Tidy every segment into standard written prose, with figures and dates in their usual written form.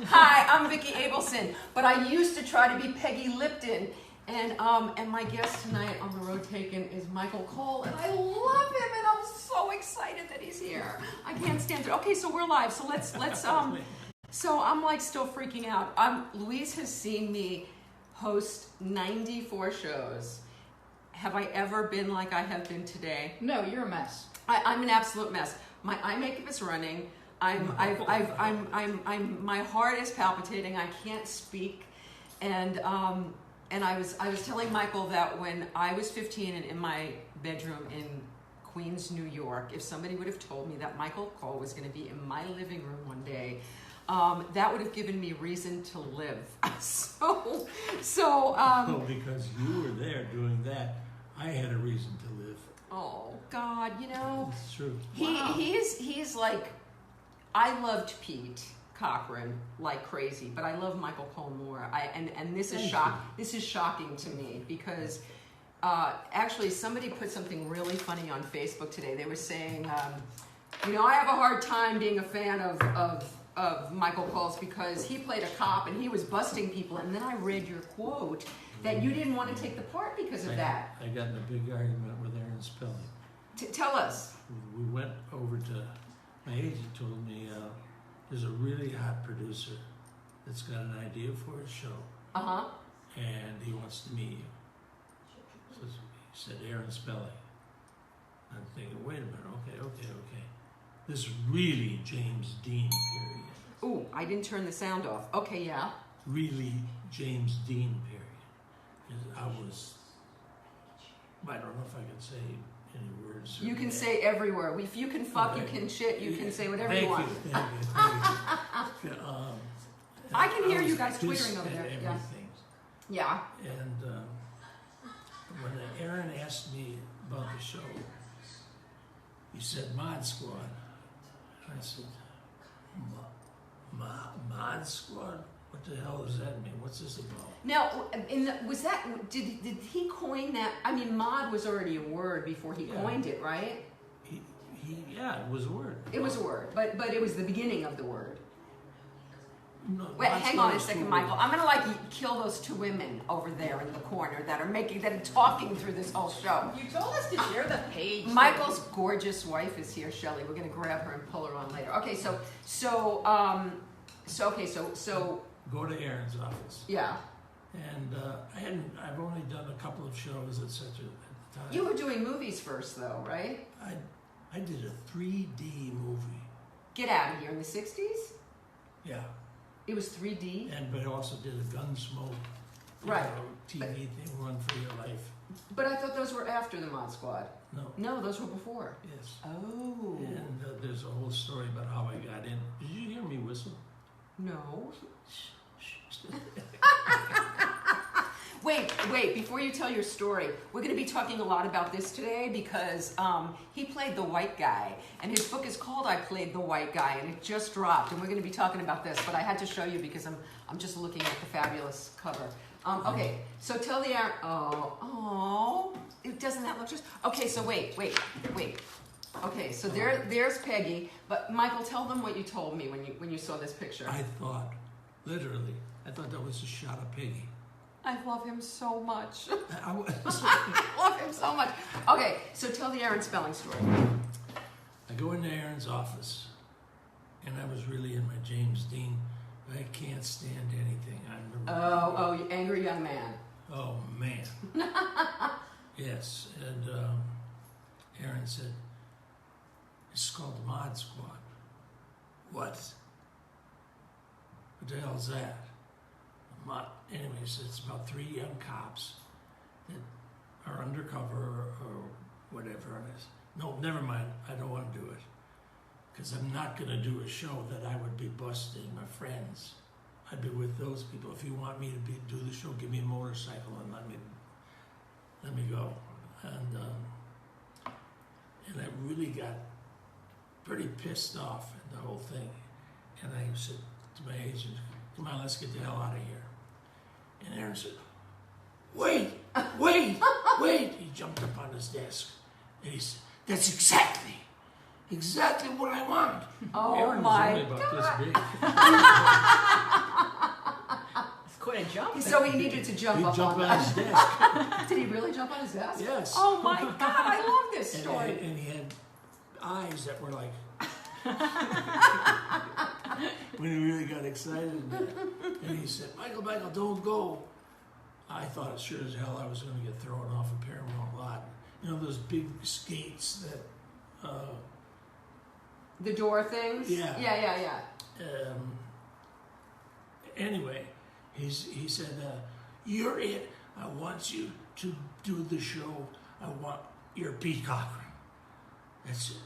Hi, I'm Vicki Abelson, but I used to try to be Peggy Lipton. And my guest tonight on The Road Taken is Michael Cole, and I love him, and I'm so excited that he's here. I can't stand it. Okay, so we're live, so let's so I'm like still freaking out. Louise has seen me host 94 shows. Have I ever been like I have been today? No, you're a mess. I'm an absolute mess. My eye makeup is running. My heart is palpitating. I can't speak, and I was telling Michael that when I was 15 and in my bedroom in Queens, New York, if somebody would have told me that Michael Cole was going to be in my living room one day, that would have given me reason to live. So because you were there doing that, I had a reason to live. Oh God, you know, It's true. He's like, I loved Pete Cochran like crazy, but I love Michael Cole more. This is shocking to me because actually somebody put something really funny on Facebook today. They were saying, I have a hard time being a fan of Michael Cole's because he played a cop and he was busting people. And then I read your quote that you didn't want to take the part because of that. I got in a big argument with Aaron Spelling. Tell us. We went over to, my agent told me, there's a really hot producer that's got an idea for a show. Uh-huh. And he wants to meet you. So he said Aaron Spelling. I'm thinking, wait a minute, okay. This is really James Dean period. Ooh, I didn't turn the sound off. Okay, yeah. Really James Dean period. I don't know if I can say any words. You can say everywhere. If you can fuck, you can shit, you can say whatever you want. Thank you. I can hear you guys twittering over there. Everything. Yeah. And when Aaron asked me about the show, he said Mod Squad. I said, Mod Squad? What the hell does that mean? What's this about? Now, did he coin that? I mean, mod was already a word before he coined it, right? Yeah, it was a word. It was a word, but it was the beginning of the word. No, Wait, hang on a second, Michael. I'm gonna kill those two women over there in the corner that are talking through this whole show. You told us to share the page. Michael's gorgeous wife is here, Shelley. We're gonna grab her and pull her on later. Okay, so go to Aaron's office. Yeah. And I've only done a couple of shows, etc. at the time. You were doing movies first, though, right? I did a 3D movie. Get out of here in the 60s? Yeah. It was 3D? But I also did a Gunsmoke TV thing, Run for Your Life. But I thought those were after the Mod Squad. No, those were before. Yes. Oh. And there's a whole story about how I got in. Did you hear me whistle? No. Wait, before you tell your story, we're going to be talking a lot about this today because he played the white guy, and his book is called I Played the White Guy, and it just dropped, and we're going to be talking about this, but I had to show you because I'm just looking at the fabulous cover. Okay, so tell the doesn't that look just... Okay, so wait. Okay, so there's Peggy, but Michael, tell them what you told me when you saw this picture. I thought that was a shot of Peggy. I love him so much. I love him so much. Okay, so tell the Aaron Spelling story. I go into Aaron's office, and I was really in my James Dean. I can't stand anything. You angry young man. Oh, man. Yes, and Aaron said, it's called the Mod Squad. What the hell's that? Anyways, it's about 3 young cops that are undercover or whatever it is. No, never mind. I don't want to do it. Because I'm not going to do a show that I would be busting my friends. I'd be with those people. If you want me to do the show, give me a motorcycle and let me go. And I really got pretty pissed off at the whole thing. And I said to my agent, come on, let's get the hell out of here. And Aaron said, wait. He jumped up on his desk. And he said, that's exactly what I want. Oh Aaron my was only about God. this big. gonna jump. So he needed to jump He up jumped on on his desk. Did he really jump on his desk? Yes. Oh my God, I love this story. And he had eyes that were like, when he really got excited. And he said, Michael, don't go. I thought sure as hell I was going to get thrown off a Paramount lot. You know those big skates that... The door things? Yeah. Yeah. Anyway, he said, you're it. I want you to do the show. You're Pete Cochran. That's it.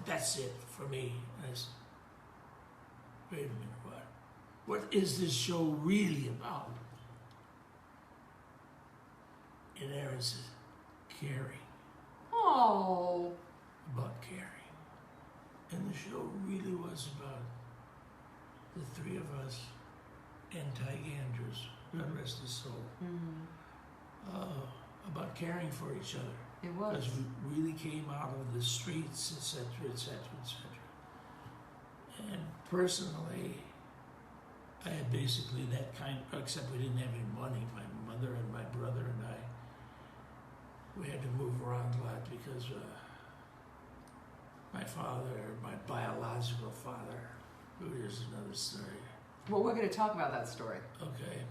That's it for me. I said, wait a minute, what? What is this show really about? And Aaron says, caring. Oh. About caring. And the show really was about the three of us and Ty Andrews, God rest his soul, about caring for each other. It was. Because we really came out of the streets, etc., etc., etc. And personally, I had basically that kind, except we didn't have any money. My mother and my brother and I, we had to move around a lot because my father, my biological father, who is another story. Well, we're going to talk about that story. Okay.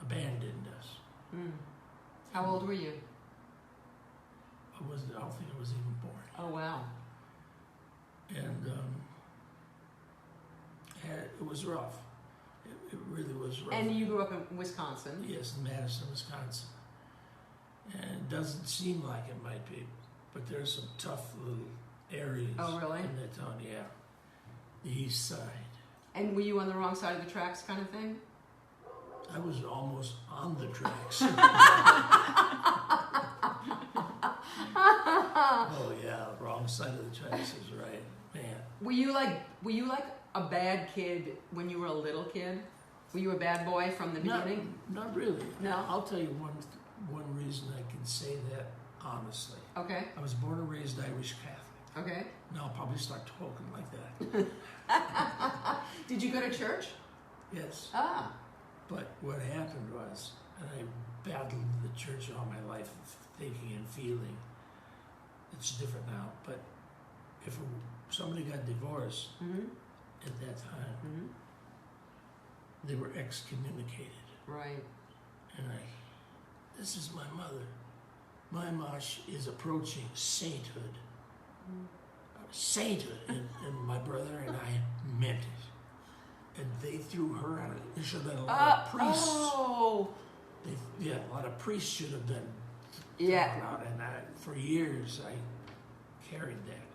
Abandoned us. How old were you? I don't think I was even born. Oh, wow. And it was rough. It really was rough. And you grew up in Wisconsin? Yes, in Madison, Wisconsin. And it doesn't seem like it might be, but there's some tough little areas Oh, really? in that town, yeah. The east side. And were you on the wrong side of the tracks kind of thing? I was almost on the tracks. Oh yeah, wrong side of the tracks is right, man. Were you like a bad kid when you were a little kid? Were you a bad boy from the beginning? Not really. No? I'll tell you one reason I can say that honestly. Okay. I was born and raised Irish Catholic. Okay. Now I'll probably start talking like that. Did you go to church? Yes. Ah. But what happened was, and I battled the church all my life, thinking and feeling. It's different now, but if somebody got divorced at that time, they were excommunicated. Right. And this is my mother. My Mosh is approaching sainthood. Sainthood. And my brother and I meant it. And they threw her out. There should have been a lot of priests. Oh. A lot of priests should have been Yeah. thrown out. And for years I carried that.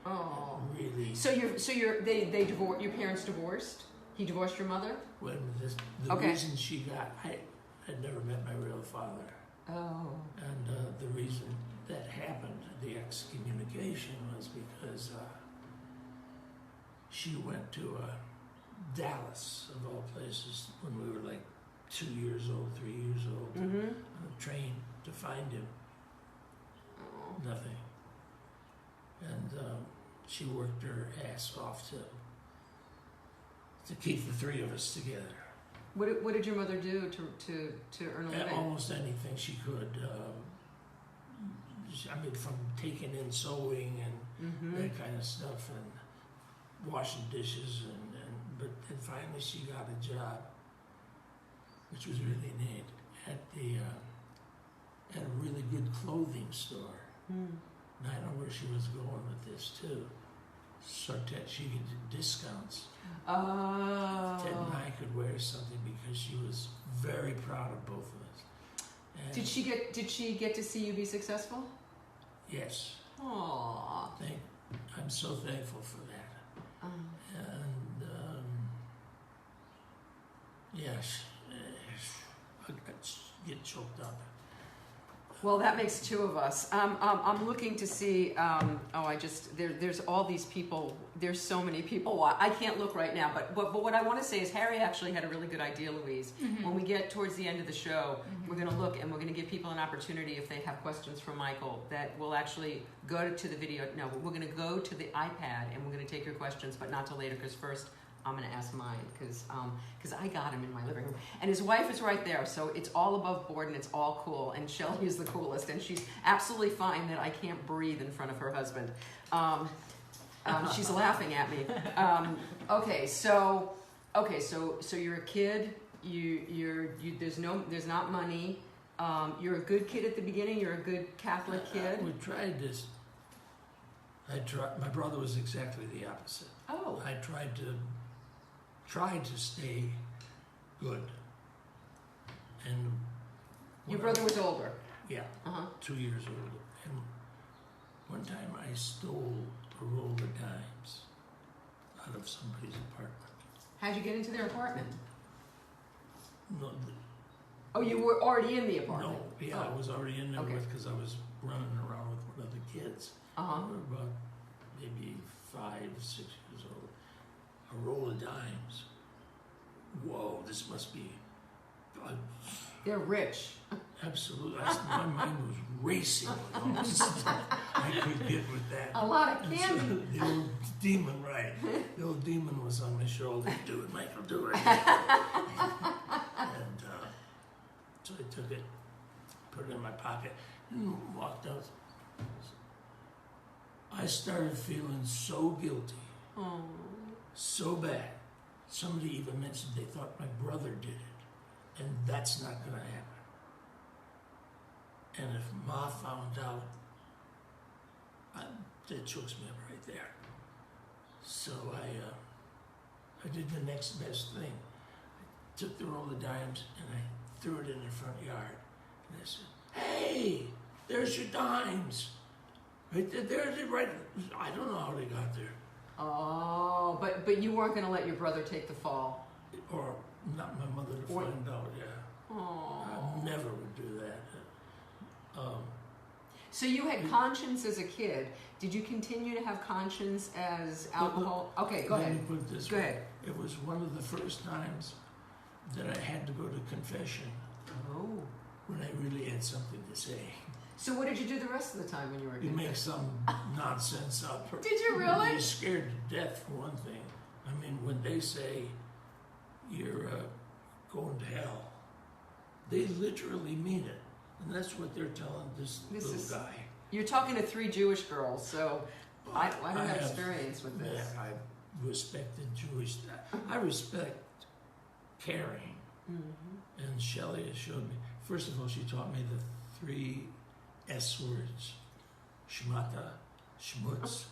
Oh. Really. So they divorced. Your parents divorced. He divorced your mother. When the Okay. reason she got, I had never met my real father. Oh. And the reason that happened, the excommunication, was because she went to Dallas, of all places, when we were like 2 years old, 3 years old, on a train to find him. Oh. Nothing. And she worked her ass off to keep the three of us together. What did your mother do to earn a living? Almost anything she could. I mean, from taking in sewing and that kind of stuff, and washing dishes, but then finally she got a job, which was really neat, at a really good clothing store. And I know where she was going with this too. So that she could do discounts. Oh. Ted and I could wear something because she was very proud of both of us. And Did she get to see you be successful? yes. Aww. I'm so thankful for that. And yes, I get choked up. Well, that makes two of us. I'm looking to see. There's all these people. There's so many people. I can't look right now, but what I want to say is Harry actually had a really good idea, Louise. When we get towards the end of the show, we're going to look and we're going to give people an opportunity if they have questions for Michael. That we'll actually go to the video. No, we're going to go to the iPad and we're going to take your questions, but not till later because first I'm gonna ask mine because I got him in my living room, and his wife is right there, so it's all above board and it's all cool. And Shelley is the coolest, and she's absolutely fine that I can't breathe in front of her husband. She's laughing at me. So you're a kid. There's not money. You're a good kid at the beginning. You're a good Catholic kid. We tried this. My brother was exactly the opposite. Oh. I tried to stay good. And Your brother was older. Yeah. 2 years older. And one time I stole a roll of dimes out of somebody's apartment. How'd you get into their apartment? No, Oh, you were already in the apartment. no, yeah, I was already in there Okay. because I was running around with one of the kids. We were about maybe 5, 6 years old. A roll of dimes. Whoa, this must be They're rich. absolutely. My mind was racing with all this stuff I could get with that. A lot of And candy. so the old demon, right? The old demon was on my shoulder. Do it, Michael. Do it. And so I took it, put it in my pocket, and walked out. I started feeling so guilty, Oh. so bad. Somebody even mentioned they thought my brother did it, and that's not going to happen. And if Ma found out, that chokes me up right there. So I did the next best thing. I took the roll of dimes and I threw it in the front yard. And I said, "Hey, there's your dimes. Right there, right." I don't know how they got there. Oh, but you weren't going to let your brother take the fall. Or not my mother to find out, yeah. Oh. I never would do that. So you had conscience as a kid. Did you continue to have conscience as alcohol? Okay, go ahead. Let me put it this Go way. ahead. It was one of the first times that I had to go to confession Oh. when I really had something to say. So what did you do the rest of the time when you were a You kid? make some nonsense up. Did you really? You're scared to death, for one thing. I mean, when they say you're going to hell, they literally mean it. And that's what they're telling this little guy. You're talking to 3 Jewish girls, so I don't have experience with this. Yeah, I respected Jewish. I respect caring. Mm-hmm. And Shelley has showed me. First of all, she taught me the 3 S words: schmata, schmutz.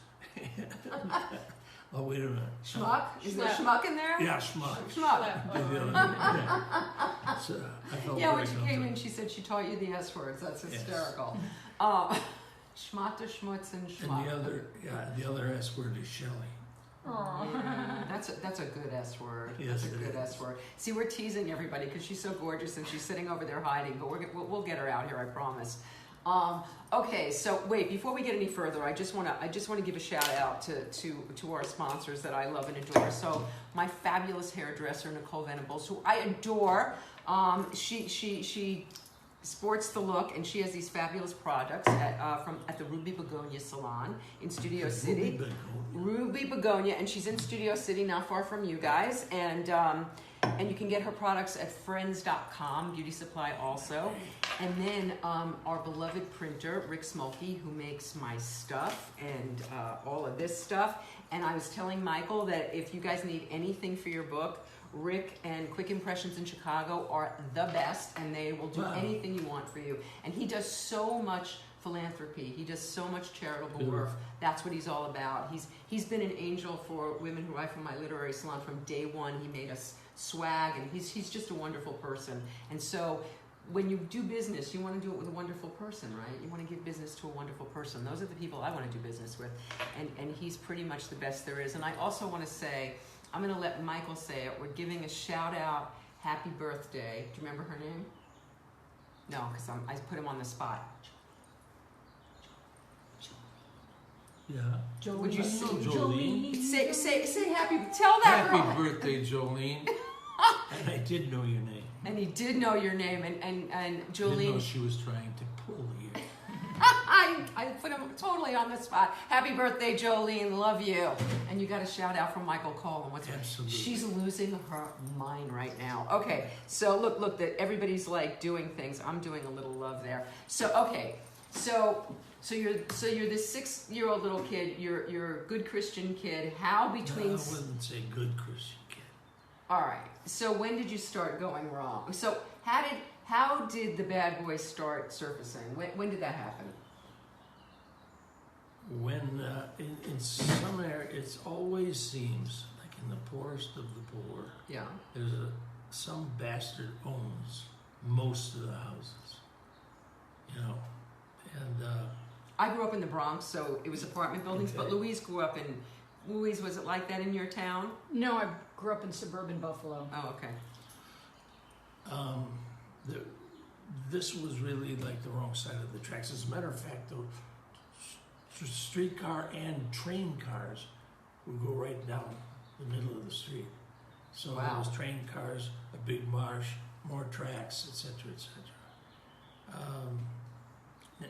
Oh, wait a minute. Schmuck? Is there schmuck in there? Yeah, schmuck. Schmuck. Yeah. So I felt Yeah, very when she came comfortable. in, she said she taught you the S words. That's Yes. hysterical. Schmata, schmutz, and schmuck. And the other S word is Shelley. Yeah, that's a good S word. Yes, That's a it good is. S word. See, we're teasing everybody because she's so gorgeous and she's sitting over there hiding, but we'll get her out here, I promise. Okay, so wait, before we get any further, I just want to give a shout out to our sponsors that I love and adore. So my fabulous hairdresser Nicole Venables, who I adore. She sports the look, and she has these fabulous products at the Ruby Begonia Salon in Studio City. Ruby Begonia, and she's in Studio City, not far from you guys, and you can get her products at friends.com, beauty supply also. And then our beloved printer, Rick Smolke, who makes my stuff and all of this stuff. And I was telling Michael that if you guys need anything for your book, Rick and Quick Impressions in Chicago are the best, and they will do anything you want for you. And he does so much philanthropy. He does so much charitable work. That's what he's all about. He's been an angel for Women Who Write for My Literary Salon from day one. He made us swag, and he's just a wonderful person. And so when you do business, you want to do it with a wonderful person, right? You want to give business to a wonderful person. Those are the people I want to do business with. And he's pretty much the best there is. And I also want to say, I'm going to let Michael say it. We're giving a shout out, happy birthday. Do you remember her name? No, because I put him on the spot. Yeah. Jolene. Would you say Jolene. say happy? Tell that girl. Happy birthday, Jolene. And I did know your name. And he did know your name, and Didn't know Jolene. she was trying to pull you. I put him totally on the spot. Happy birthday, Jolene. Love you. And you got a shout out from Michael Cole. And what's Absolutely. She's losing her mind right now. Okay, so look, that everybody's like doing things. I'm doing a little love there. So okay, so you're this 6-year-old little kid. You're a good Christian kid. How between? No, I wouldn't say good Christian kid. All right. So when did you start going wrong? So how did the bad boys start surfacing? When did that happen? When in some areas, it always seems like in the poorest of the poor, Yeah. there's some bastard owns most of the houses, you know, and I grew up in the Bronx, so it was apartment buildings. Okay. But Louise grew up in. Louise, was it like that in your town? No, I grew up in suburban Buffalo. Oh, okay. this was really like the wrong side of the tracks. As a matter of fact, the streetcar and train cars would go right down the middle of the street. So Wow. there was train cars, a big marsh, more tracks, etc., etc.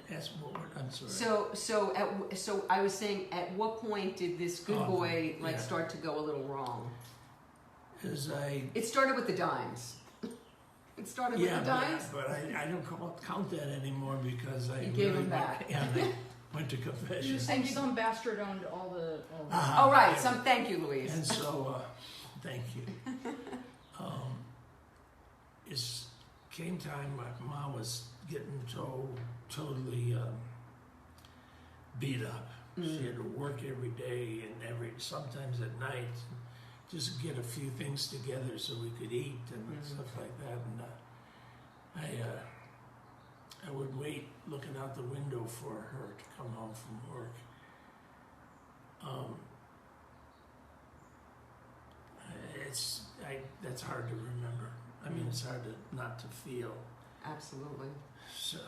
That's what I'm sorry. So I was saying, at what point did this good Oh, boy yeah. start to go a little wrong? It started with the dimes. It started with the dimes. but I don't count that anymore because I You gave really them back. They went to You confession. said some bastard owned all the. Oh, right. Thank you, Louise. And so, thank you. It came time, my mom was getting totally beat up. She had to work every day and sometimes at night, just get a few things together so we could eat and stuff like that. And I would wait looking out the window for her to come home from work. That's hard to remember. I mean, it's hard to not to feel. Absolutely. So,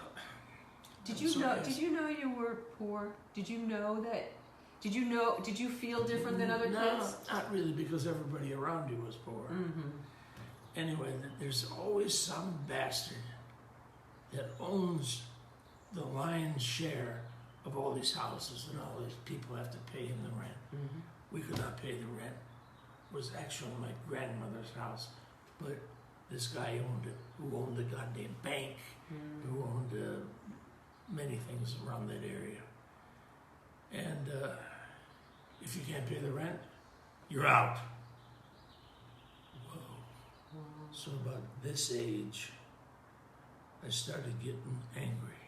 Did you know you were poor? Did you know that? Did you feel different than other kids? No, not really, because everybody around you was poor. Mm-hmm. Anyway, there's always some bastard that owns the lion's share of all these houses, and all these people have to pay him the rent. Mm-hmm. We could not pay the rent. It was actually my grandmother's house, but this guy owned it, who owned the goddamn bank, who owned many things around that area. And if you can't pay the rent, you're out. Whoa. So about this age, I started getting angry.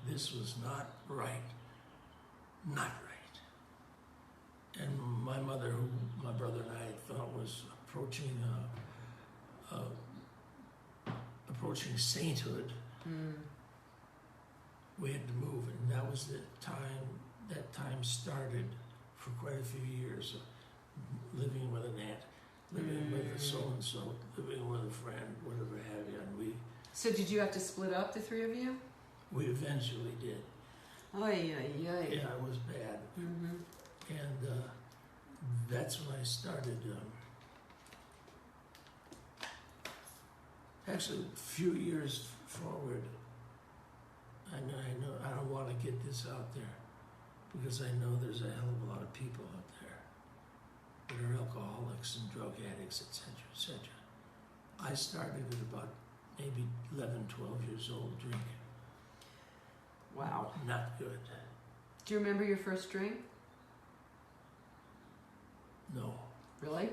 This was not right. Not right. And my mother, who my brother and I thought was approaching sainthood, we had to move, and that was the time. That time started for quite a few years of living with an aunt, living with a so-and-so, living with a friend, whatever have you. And So did you have to split up, the three of you? we eventually did. Oy. Yeah, it was bad. Mm-hmm. And that's when I started. Actually, a few years forward, I know I don't want to get this out there because I know there's a hell of a lot of people out there that are alcoholics and drug addicts, etc., etc. I started at about maybe 11, 12 years old drinking. Wow. Not good. Do you remember your first drink? No. Really?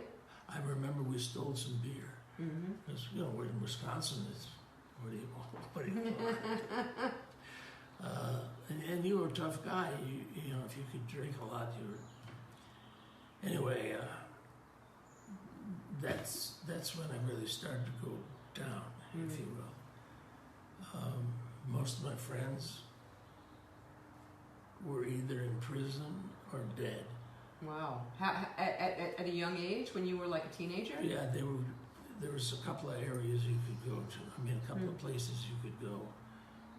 I remember we stole some beer. Mm-hmm. Because, you know, we're in Wisconsin, it's, what do you want? And you were a tough guy. You know, if you could drink a lot, you were... Anyway, that's when I really started to go down, if you will. Most of my friends were either in prison or dead. Wow. At a young age, when you were like a teenager? Yeah, there was a couple of areas you could go to. I mean, a couple of places you could go.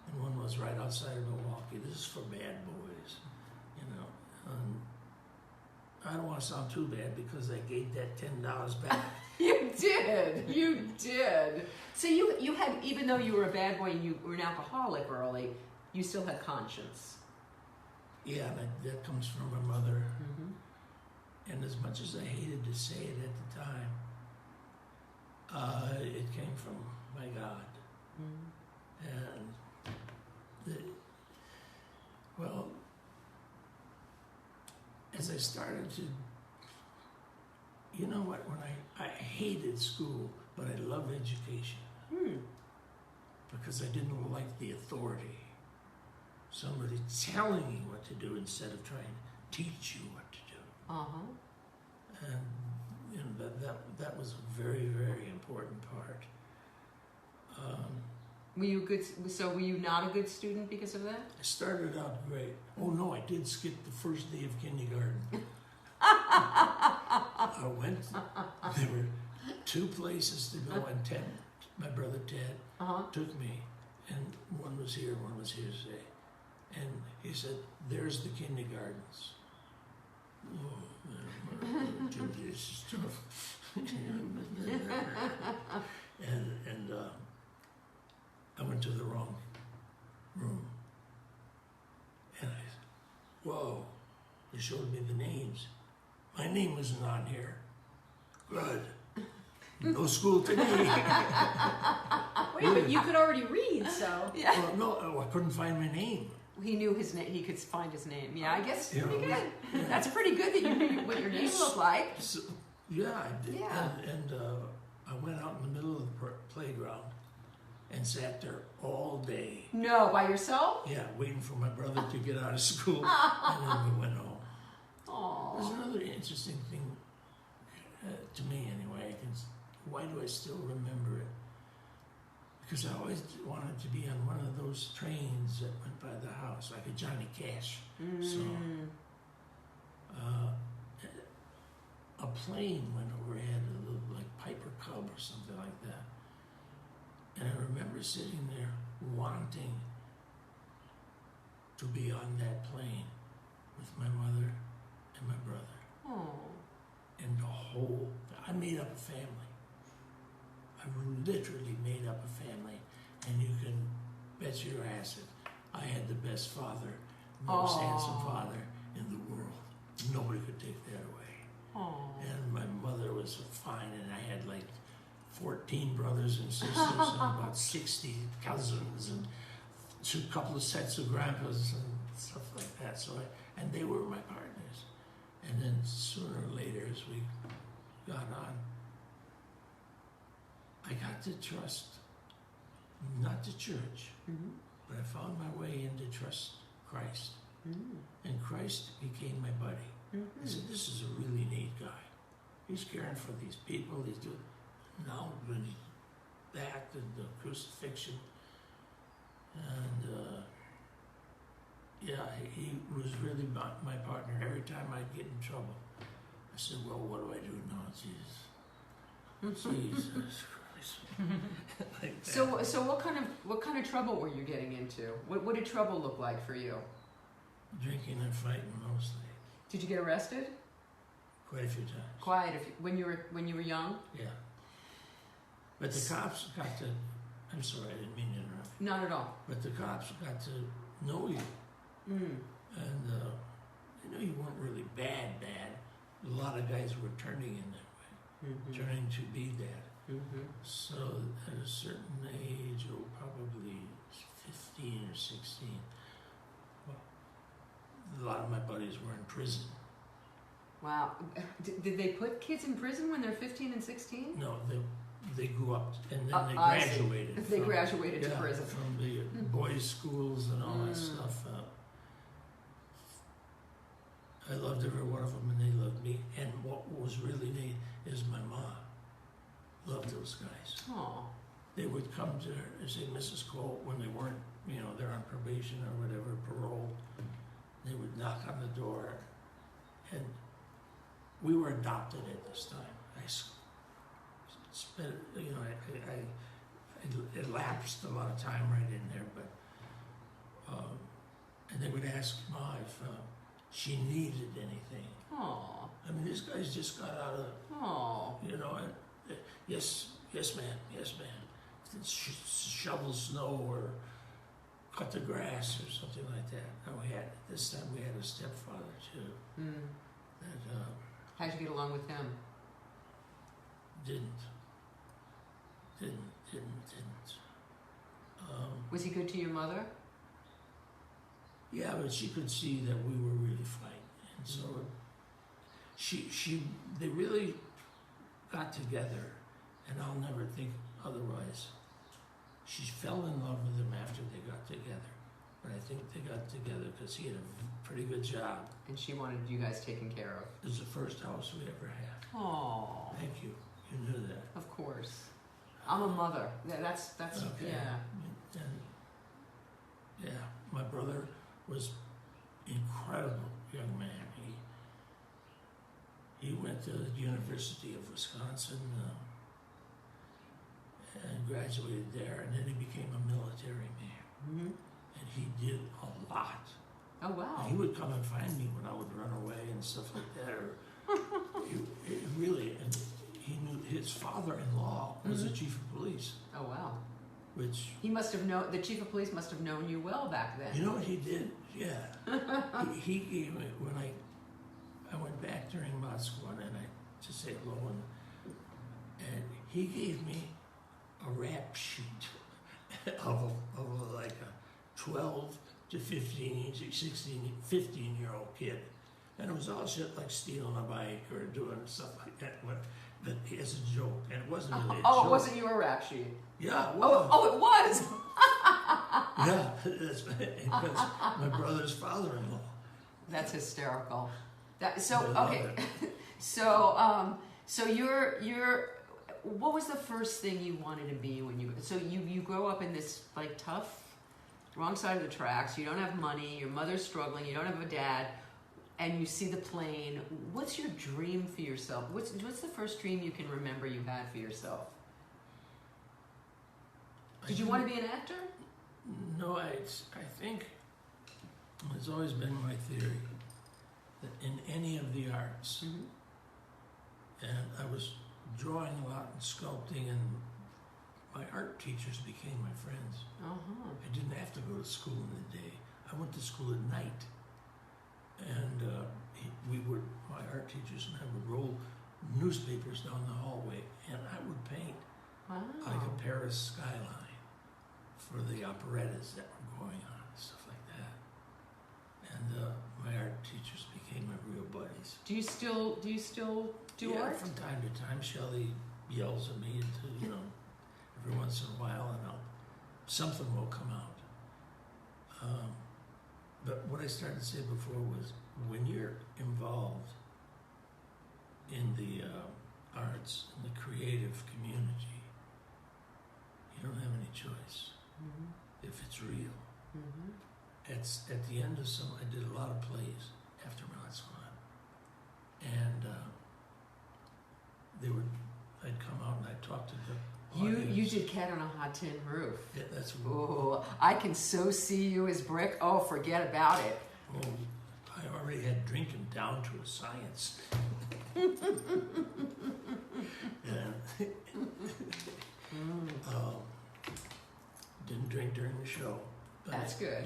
And one was right outside of Milwaukee. This is for bad boys, you know. I don't want to sound too bad because I gave that $10 back. You did. So you had, even though you were a bad boy and you were an alcoholic early, you still had conscience. Yeah, that comes from my mother. Mm-hmm. And as much as I hated to say it at the time, it came from my God. Mm-hmm. And as I started to, you know what, when I hated school, but I loved education. Because I didn't like the authority. Somebody telling you what to do instead of trying to teach you what to do. Uh-huh. And you know, that was a very, very important part. Were you good? So were you not a good student because of that? I started out great. Oh no, I did skip the first day of kindergarten. I went, there were 2 places to go, and Ted, my brother Ted, took me, and one was here today. And he said, "There's the kindergartens." Oh, dude, this is tough. and I went to the wrong room. And I said, "Whoa," they showed me the names. My name wasn't on here. Good. No school today. Wait, but you could already read, so. Yeah. Well, no, I couldn't find my name. He knew his name. He could find his name. Yeah, I guess You know, pretty good. That's pretty good that you knew what your name looked like. So, yeah, I did. Yeah. And I went out in the middle of the playground and sat there all day. No, by yourself? Yeah, waiting for my brother to get out of school, and then we went home. There's Aww. another interesting thing, to me anyway. Why do I still remember it? Because I always wanted to be on one of those trains that went by the house, like a Johnny Cash song. A plane went overhead, a little like Piper Cub or something like that. And I remember sitting there wanting to be on that plane with my mother and my brother. Oh. And I made up a family. I literally made up a family. And you can bet your ass it, I had the best father, most handsome father in the world. Nobody could take that away. Oh. And my mother was fine, and I had like 14 brothers and sisters and about 60 cousins and a couple of sets of grandpas and stuff like that. And they were my partners. And then sooner or later, as we got on, I got to trust, not the church, but I found my way into trust Christ. And Christ became my buddy. I said, "This is a really neat guy. He's caring for these people. He's doing." Now, when he back to the crucifixion, and yeah, he was really my partner. Every time I'd get in trouble, I said, "Well, what do I do now, Jesus? Jesus Christ!" Like that. So what kind of trouble were you getting into? What did trouble look like for you? Drinking and fighting mostly. Did you get arrested? Quite a few times. When you were young? Yeah. But the cops got to. I'm sorry, I didn't mean to interrupt. Not at all. But the cops got to know you, and they knew you weren't really bad. A lot of guys were turning in that way, turning to be that. So at a certain age, or probably 15 or 16, a lot of my buddies were in prison. Wow. Did they put kids in prison when they're 15 and 16? No, they grew up and then they I see. graduated. They graduated to prison. From the boys' schools and all that stuff. I loved every one of them, and they loved me. And what was really neat is my mom loved those guys. Oh. They would come to her and say, "Mrs. Cole," when they weren't, they're on probation or whatever, parole. They would knock on the door, and we were adopted at this time. I spent, I elapsed a lot of time right in there, but, and they would ask Ma if she needed anything. Oh. I mean, these guys just got out of, Oh. yes, ma'am. Shovel snow or cut the grass or something like that. And this time we had a stepfather too. That How'd you get along with him? didn't. Was he good to your mother? Yeah, but she could see that we were really fighting, and so they really got together, and I'll never think otherwise. She fell in love with him after they got together, but I think they got together because he had a pretty good job. And she wanted you guys taken care of. It was the first house we ever had. Oh, Thank you. You knew that. of course. I'm a mother. That's Okay. yeah. And yeah, my brother was incredible young man. He went to the University of Wisconsin and graduated there, and then he became a military man. And he did a lot. Oh wow. And he would come and find me when I would run away and stuff like that. And he knew his father-in-law was the chief of police. Oh wow. Which He must have known. The chief of police must have known you well back then. you know what he did? Yeah, he gave me when I went back during mod squad and to say hello and he gave me a rap sheet of like a 12 to 15, 16, 15-year-old kid. And it was all shit like stealing a bike or doing stuff like that, but as a joke. And it wasn't really a joke. It wasn't your rap sheet. Yeah, it was. Oh, it was. Yeah, that's because my brother's father-in-law. That's hysterical. I love Okay. it. So you're. What was the first thing you wanted to be when you? So you grow up in this like tough, wrong side of the tracks. You don't have money. Your mother's struggling. You don't have a dad, and you see the plane. What's your dream for yourself? What's the first dream you can remember you had for yourself? Did you want to be an actor? No, I think it's always been my theory that in any of the arts, and I was drawing a lot and sculpting, and my art teachers became my friends. I didn't have to go to school in the day. I went to school at night, and my art teachers and I would roll newspapers down the hallway, and I would paint like a Paris skyline for the operettas that were going on and stuff like that. And my art teachers became my real buddies. Do you still do art? From time to time, Shelley yells at me every once in a while, and something will come out. But what I started to say before was, when you're involved in the arts, in the creative community, you don't have any choice. If it's real. It's at the end of I did a lot of plays after Mod Squad, and I'd come out and I'd talk to the audience. You did Cat on a Hot Tin Roof. Yeah, that's Oh, I can so see you as Brick. Oh, forget about it. Oh, I already had drinking down to a science. Didn't drink during the show. That's good.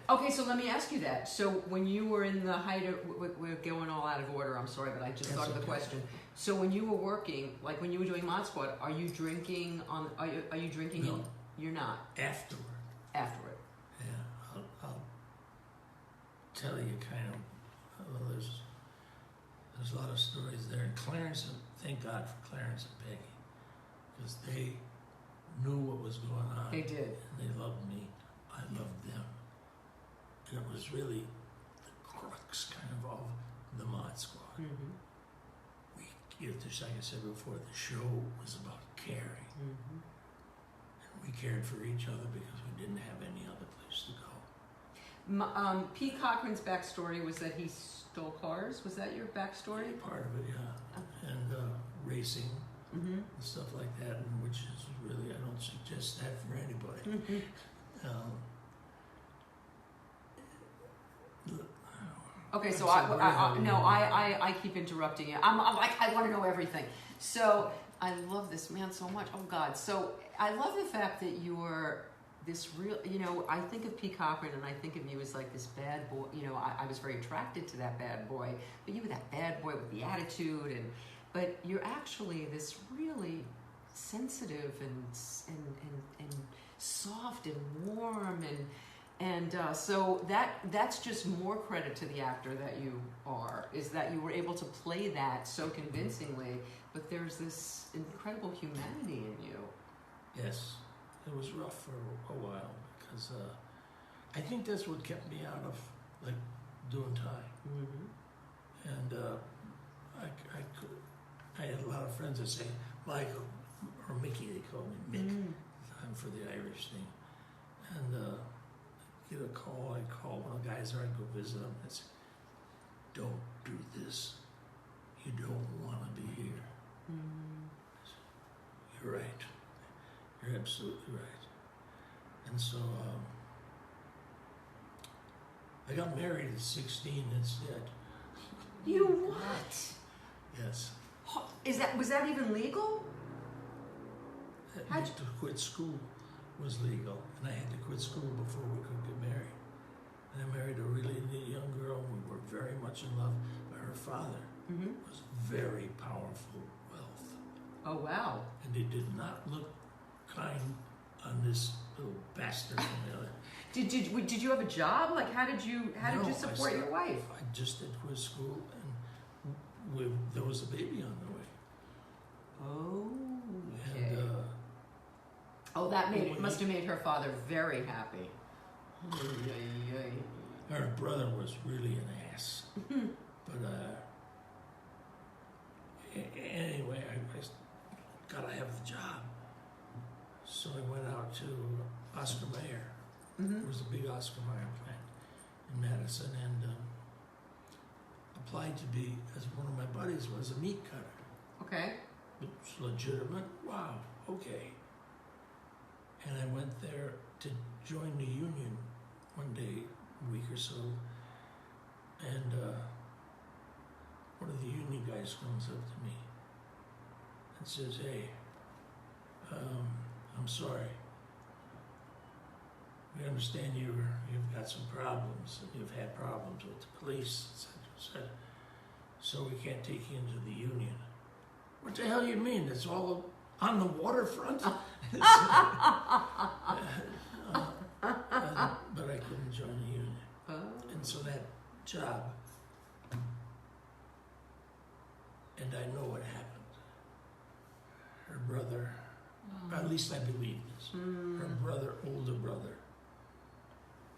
Okay, so let me ask you that. So when you were in the height of, we're going all out of order, I'm sorry, but I just thought of the question. So when you were working, like when you were doing Mod Squad, are you drinking are you drinking? No. You're not? Afterward. Afterward. Yeah, I'll tell you kind of, there's a lot of stories there. And Clarence, thank God for Clarence and Peggy, because they knew what was going on. They did. And they loved me. I loved them. And it was really the crux kind of the Mod Squad. Just like I said before, the show was about caring. And we cared for each other because we didn't have any other place to go. Pete Cochran's backstory was that he stole cars. Was that your backstory? Part of it, yeah. And racing and stuff like that, and which is really, I don't suggest that for anybody. Okay, so I keep interrupting you. I'm like, I want to know everything. So I love this man so much. Oh God. So I love the fact that this real, I think of Pete Cochran and I think of you as like this bad boy. I was very attracted to that bad boy, but you were that bad boy with the attitude, but you're actually this really sensitive and soft and warm, and so that's just more credit to the actor that you are, is that you were able to play that so convincingly, but there's this incredible humanity in you. Yes, it was rough for a while because I think that's what kept me out of like doing time. Mm-hmm. And I had a lot of friends that say Michael or Mickey, they call me Mick. I'm for the Irish thing. And get a call, I'd call one of the guys there, I'd go visit them and say, don't do this. You don't want to be here. You're right. You're absolutely right. And so I got married at 16 instead. You what? Yes. Was that even legal? To quit school was legal, and I had to quit school before we could get married. And I married a really neat young girl. We were very much in love, but her father was very powerful wealth. Oh, wow. And he did not look kind on this little bastard from the other. Did you have a job? Like, how did you support your wife? I just had quit school, and there was a baby on the way. Oh, okay. And, that must have made her father very happy. Her brother was really an ass. But anyway, I gotta have the job. So I went out to Oscar Mayer. There was a big Oscar Mayer plant in Madison, and applied to be, as one of my buddies was, a meat cutter. Okay. It's legitimate. Wow. Okay. And I went there to join the union one day, a week or so, and one of the union guys comes up to me and says, "Hey, I'm sorry. We understand you've got some problems, and you've had problems with the police, etc. So we can't take you into the union." What the hell you mean? It's all on the waterfront? But I couldn't join the union. And so that job, and I know what happened. Her brother, at least I believe this, her brother, older brother,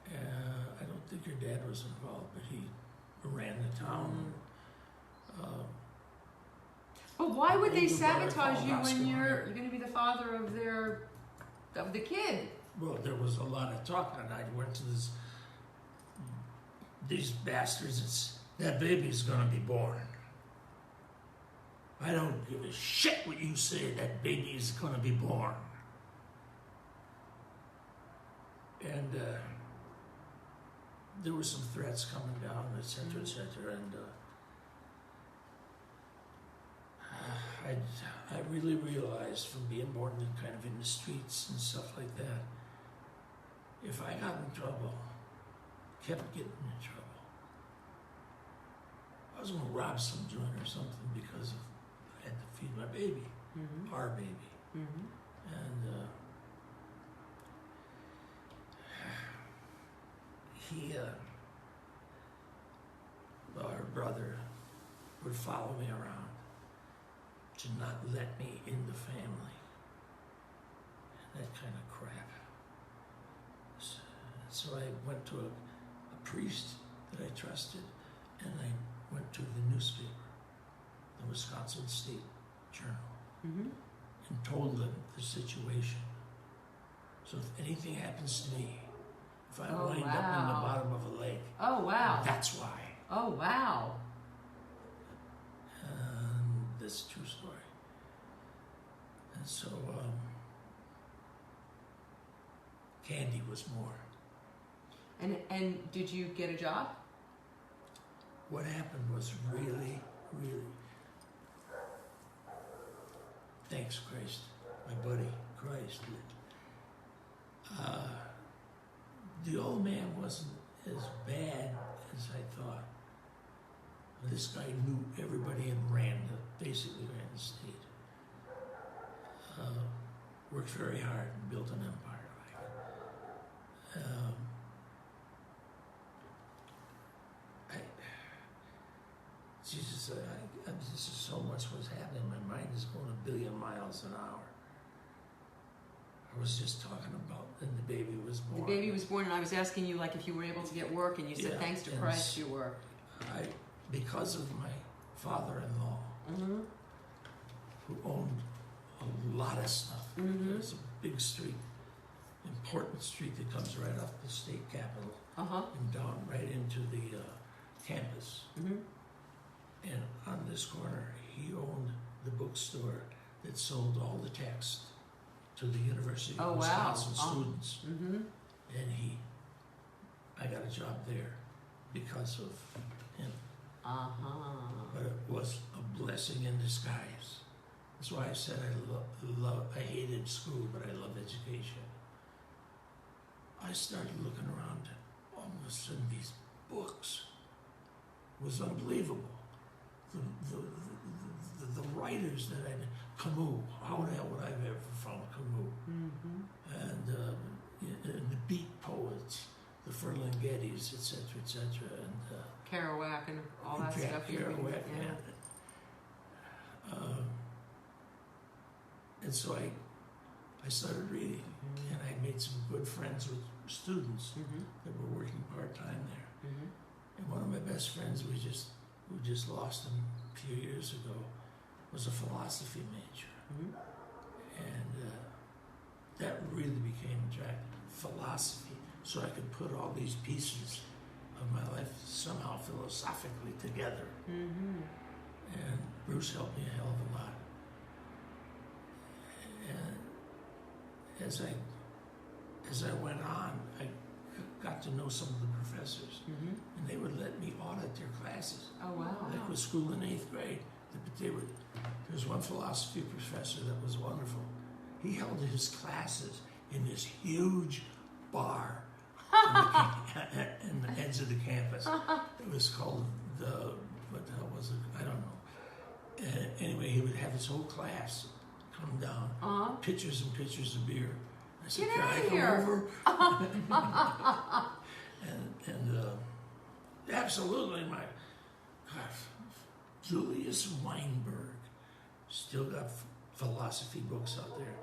I don't think her dad was involved, but he ran the town. But why would they sabotage you when you're going to be the father of the kid? Well, there was a lot of talk, and I went to these bastards. That baby's going to be born. I don't give a shit what you say. That baby is going to be born. And there were some threats coming down, etc., etc., and I really realized from being born kind of in the streets and stuff like that, if I got in trouble, kept getting in trouble, I was going to rob some joint or something because I had to feed my baby, our baby. And her brother would follow me around to not let me in the family, and that kind of crap. So I went to a priest that I trusted, and I went to the newspaper, the Wisconsin State Journal, and told them the situation. So if anything happens to me, if I wind up in the bottom of a lake, that's why. Oh, wow. And that's a true story. And so, Candy was more. And did you get a job? What happened was really, thanks Christ, my buddy Christ, The old man wasn't as bad as I thought. This guy knew everybody and basically ran the state. Worked very hard and built an empire like it. Jesus, this is so much what's happening. My mind is going a billion miles an hour. I was just talking about, and the baby was born. The baby was born, and I was asking you, like, if you were able to get work, and you said, thanks to Christ, you were. Because of my father-in-law, who owned a lot of stuff. There's a big street, important street that comes right off the state capitol and down right into the campus. And on this corner, he owned the bookstore that sold all the text to the University of Wisconsin students. And I got a job there because of him. But it was a blessing in disguise. That's why I said I hated school, but I love education. I started looking around, all of a sudden these books was unbelievable. The writers that I knew, Camus, how the hell would I have ever found Camus? And the beat poets, the Ferlinghettis, etc., and Kerouac and all that stuff. Kerouac, and so I started reading, and I made some good friends with students that were working part-time there. And one of my best friends, we just lost him a few years ago, was a philosophy major. And that really became attractive, philosophy, so I could put all these pieces of my life somehow philosophically together. And Bruce helped me a hell of a lot. And as I went on, I got to know some of the professors, and they would let me audit their classes. Oh, wow. Like with school in 8th grade, there was one philosophy professor that was wonderful. He held his classes in this huge bar in the edge of the campus. It was called what the hell was it? I don't know. Anyway, he would have his whole class come down, pitchers and pitchers of beer. I said, Get can out I of come here. over? and absolutely, my God, Julius Weinberg still got philosophy books out there.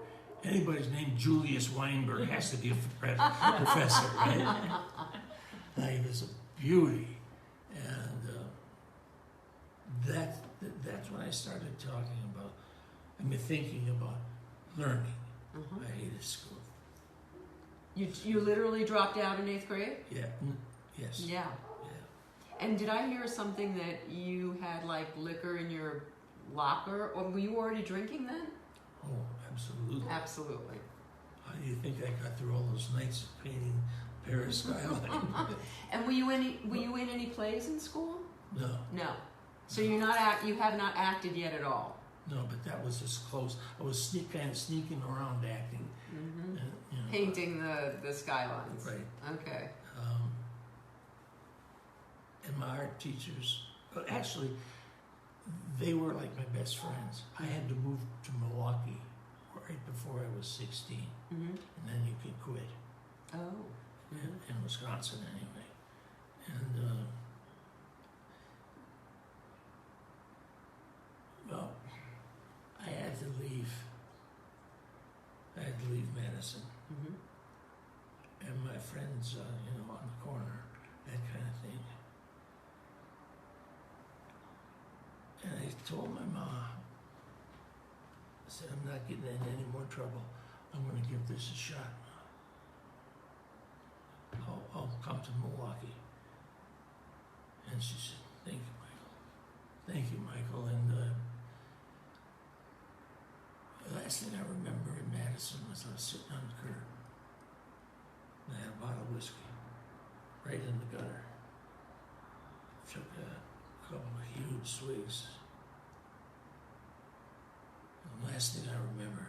Anybody's named Julius Weinberg has to be a professor, right? He was a beauty, and that's when I started thinking about learning. I hated school. You literally dropped out in 8th grade? Yeah. Yes. Yeah. And did I hear something that you had like liquor in your locker, or were you already drinking then? Oh, absolutely. Absolutely. How do you think I got through all those nights of painting Paris skyline? And were you in any plays in school? No. No. So you have not acted yet at all. No, but that was as close. I was kind of sneaking around acting, painting the skylines. Right. Okay. And my art teachers, actually, they were like my best friends. I had to move to Milwaukee right before I was 16, and then you could quit. Oh. In Wisconsin, anyway. And well, I had to leave. I had to leave Madison, and my friends, on the corner, that kind of thing. And I told my mom, I said, I'm not getting in any more trouble. I'm going to give this a shot. I'll come to Milwaukee. And she said, thank you, Michael. Thank you, Michael. And the last thing I remember in Madison was I was sitting on the curb. And I had a bottle of whiskey right in the gutter. Took a couple of huge swigs. And the last thing I remember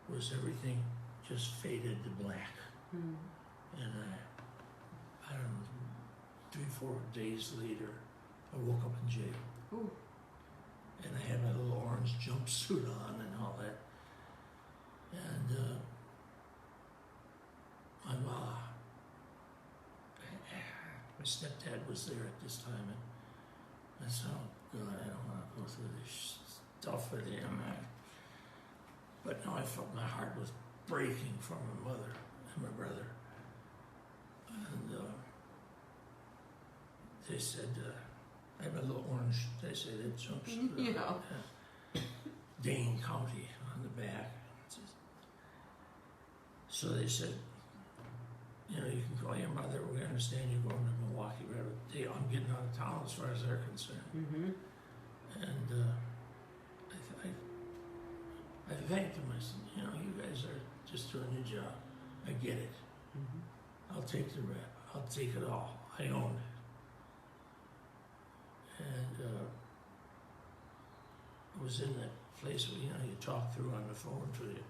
was everything just faded to black. Mm. And I don't know, 3-4 days later, I woke up in jail. Ooh. And I had my little orange jumpsuit on and all that. And my stepdad was there at this time, and I said, "Oh God, I don't want to go through this stuff with him." But now I felt my heart was breaking for my mother and my brother. And they said, I have a little orange, they say that jumpsuit. Dane County on the back. So they said, you can call your mother, we understand you're going to Milwaukee. I'm getting out of town as far as they're concerned. Mm-hmm. And I thanked them. I said, you guys are just doing your job. I get it. Mm-hmm. I'll take the rep. I'll take it all. I own it. And I was in that place where, you talk through on the phone to the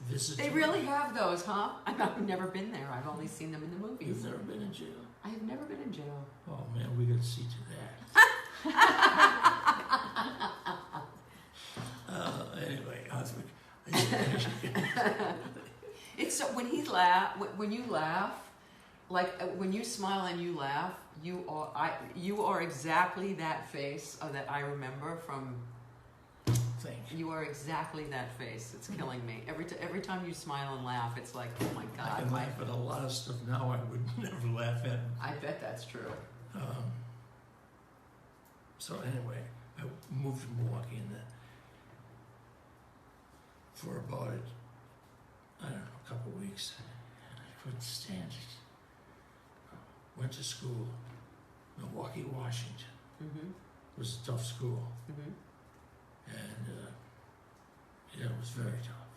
visitor. They really have those, huh? I've never been there. I've only seen them in the movies. You've never been in jail? I have never been in jail. Oh, man, we got to see to that. Anyway, It's so when you laugh, like when you smile and you laugh, you are exactly that face that I remember from. Thank you. You are exactly that face. It's killing me. Every time you smile and laugh, it's like, oh my God. I can laugh at a lot of stuff now I would never laugh at. I bet that's true. So anyway, I moved to Milwaukee and for about, I don't know, a couple of weeks. And I couldn't stand it. Went to school, Milwaukee, Washington. Mm-hmm. It was a tough school. Mm-hmm. And it was very tough.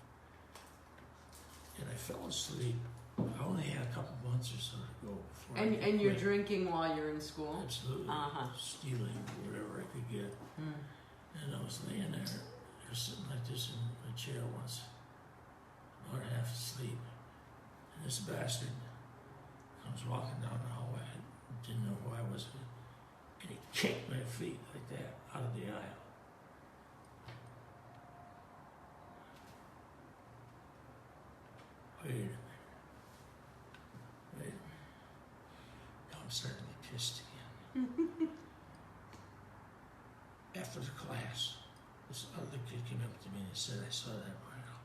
And I fell asleep. I only had a couple months or so to go before. And you're drinking while you're in school? Absolutely. Uh-huh. Stealing whatever I could get. Mm. And I was laying there, sitting like this in my chair once, about half asleep. And this bastard comes walking down the hallway. I didn't know who I was. And he kicked my feet like that out of the aisle. Wait a minute. Now I'm starting to get pissed again. After the class, this other kid came up to me and said, I saw that Michael.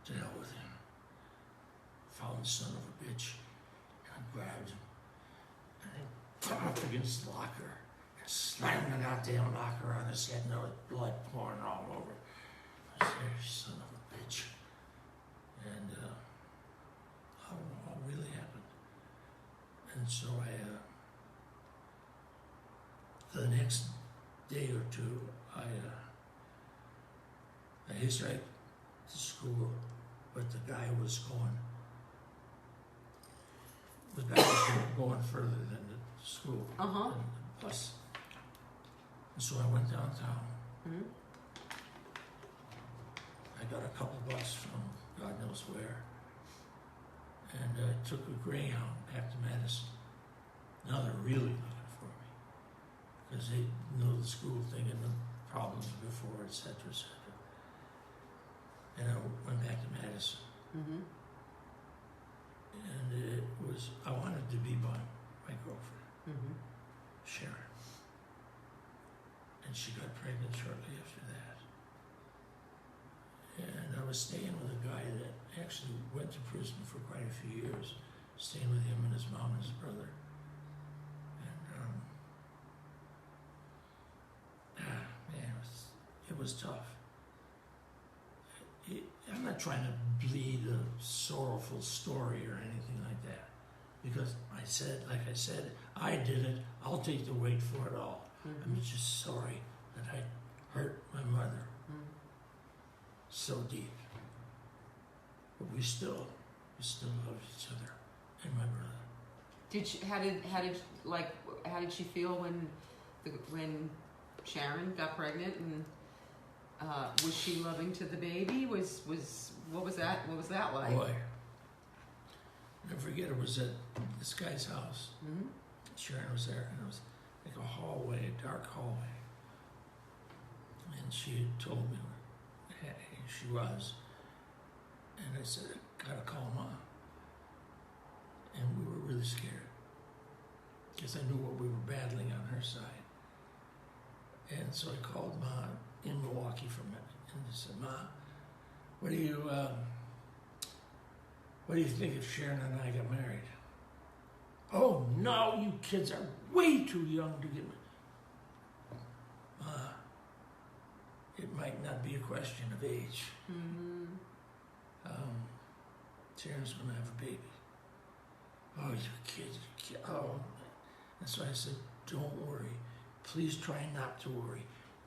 To hell with him. Found the son of a bitch. And I grabbed him. And I put him up against the locker. And slammed the goddamn locker on his head. And there was blood pouring all over. I said, you son of a bitch. And I don't know what really happened. And so the next day or two, I hitchhiked to school, but the guy was going further than the school, Uh-huh. than the bus. And so I went downtown. Mm-hmm. I got a couple bucks from God knows where, and I took a Greyhound back to Madison. Now they're really looking for me, because they know the school thing and the problems before, et cetera, et cetera. And I went back to Madison. Mm-hmm. And I wanted to be by my girlfriend, Mm-hmm. Sharon. And she got pregnant shortly after that. And I was staying with a guy that actually went to prison for quite a few years, staying with him and his mom and his brother. And man, it was tough. I'm not trying to bleed a sorrowful story or anything like that, because like I said, I did it. I'll take the weight for it all. Mm-hmm. I'm just sorry that I hurt my mother so deep. But we still love each other and my brother. How did she feel when Sharon got pregnant, and was she loving to the baby? Was What was that? What was that like? Boy, never forget. It was at this guy's house. Mm-hmm. Sharon was there, and it was like a hallway, a dark hallway. And she had told me hey, she was, and I said, I gotta call Mom. And we were really scared because I knew what we were battling on her side. And so I called Ma in Milwaukee for a minute, and I said, Ma, what do you think if Sharon and I got married? Oh no, you kids are way too young to get married. It might not be a question of age. Mm-hmm. Sharon's gonna have a baby. Oh, you kids, oh. And so I said, don't worry. Please try not to worry.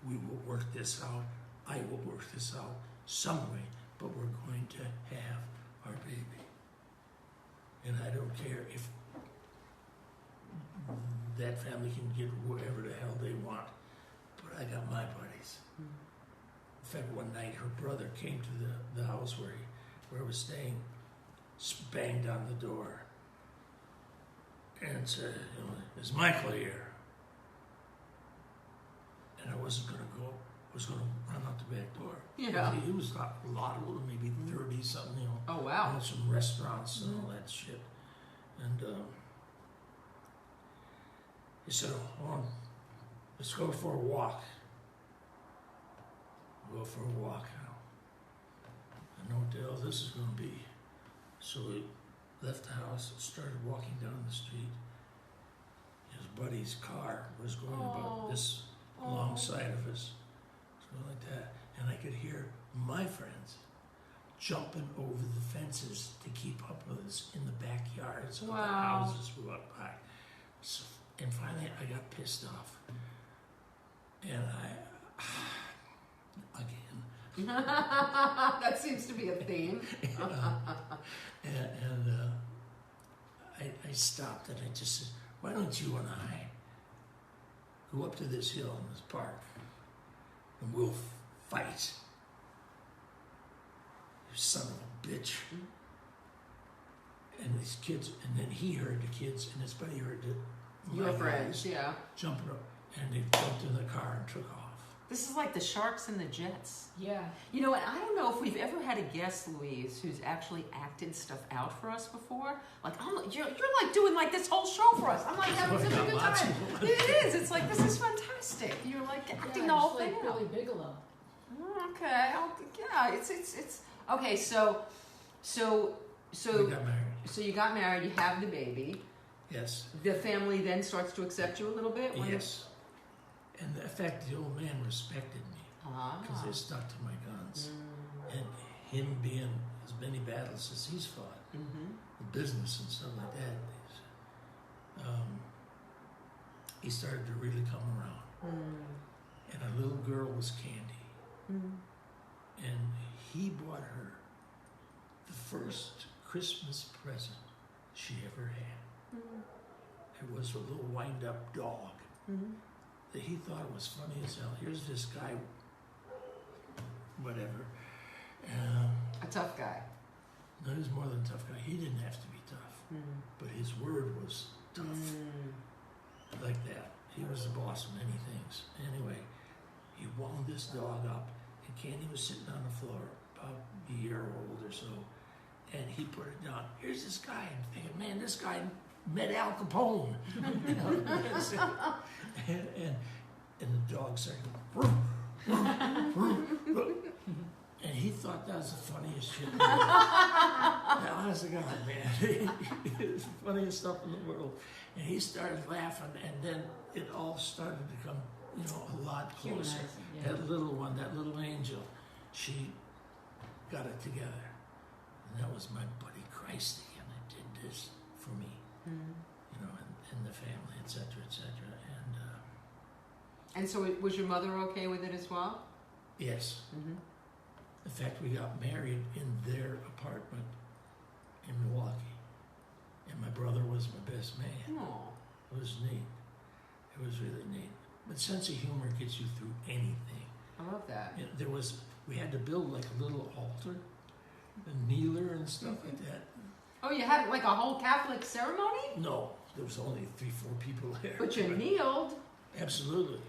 We will work this out. I will work this out some way, but we're going to have our baby. And I don't care if that family can get wherever the hell they want, but I got my buddies. In fact, one night her brother came to the house where I was staying, banged on the door, and said, is Michael here? And I wasn't going to go, I was going to run out the back door. Yeah. He was a lot older, maybe 30 something, Oh, wow. some restaurants and all that shit. And he said, hold on, let's go for a walk. Go for a walk. I know what the hell this is going to be. So we left the house and started walking down the street. His buddy's car was going about this alongside of us. Something like that. And I could hear my friends jumping over the fences to keep up with us in the backyards of the houses we walked by. So, and finally I got pissed off. And again. That seems to be a theme. I stopped and I just said, why don't you and I go up to this hill in this park and we'll fight? You son of a bitch. And these kids, and then he heard the kids, and his buddy heard Your friends, yeah. jumping up, and they jumped in the car and took off. This is like the Sharks and the Jets. Yeah. You know what? I don't know if we've ever had a guest, Louise, who's actually acted stuff out for us before. Like, you're like doing like this whole show for us. I'm like having such a good time. It is. It's like, this is fantastic. You're like acting the whole thing like out. Billy Bigelow. Okay. Yeah. It's okay. So We got married. So you got married. You have the baby. Yes. The family then starts to accept you a little bit. Yes. And in fact, the old man respected me because they stuck to my guns. And him being as many battles as he's fought, the business and stuff like that, he started to really come around. And our little girl was Candy. And he bought her the first Christmas present she ever had. It was a little wind-up dog. That he thought it was funny as hell. Here's this guy, whatever. A tough guy. No, he was more than a tough guy. He didn't have to be tough, but his word was tough, like that. He was the boss of many things. Anyway, he wound this dog up, and Candy was sitting on the floor, about a year old or so, and he put it down. Here's this guy. I'm thinking, man, this guy met Al Capone. and the dog started and he thought that was the funniest shit. Now, honest to God, man, it was the funniest stuff in the world. And he started laughing, and then it all started to come, a lot closer. Yeah. That little one, that little angel, she got it together. And that was my buddy Christ again that did this for me. And the family, etc., etc. And so was your mother okay with it as well? Yes. In fact, we got married in their apartment in Milwaukee. And my brother was my best man. Oh. It was neat. It was really neat. But sense of humor gets you through anything. I love that. We had to build like a little altar a kneeler and stuff like that. Oh, you had like a whole Catholic ceremony? No, there was only 3-4 people there. But you kneeled. Absolutely.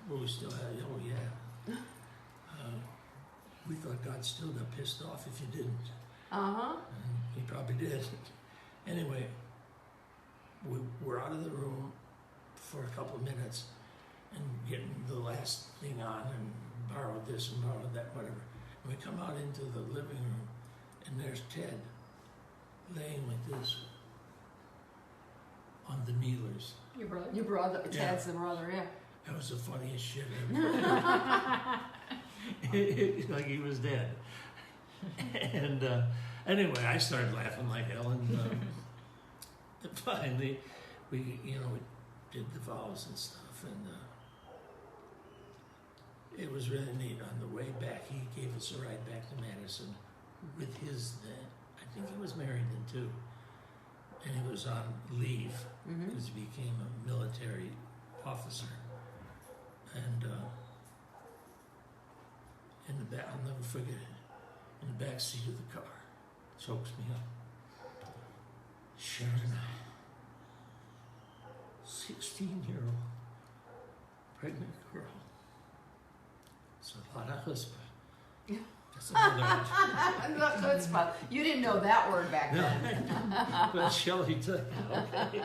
Well, we still had, oh yeah. We thought God still got pissed off if you didn't. Uh-huh. And he probably did. Anyway, we were out of the room for a couple of minutes and getting the last thing on and borrowed this and borrowed that, whatever. And we come out into the living room and there's Ted laying like this on the kneelers. Your brother? Your brother, Yeah. Ted's the brother, yeah. That was the funniest shit ever. Like he was dead. And anyway, I started laughing like hell, and finally, we did the vows and stuff, and it was really neat. On the way back, he gave us a ride back to Madison with his. I think he was married then too, and he was on leave because he became a military officer. And in the back, I'll never forget it, in the back seat of the car, chokes me up. Sharon, 16-year-old pregnant girl. It's a lot of chutzpah. That's another Chutzpah. You didn't know that word back then. But Shelley took it, okay.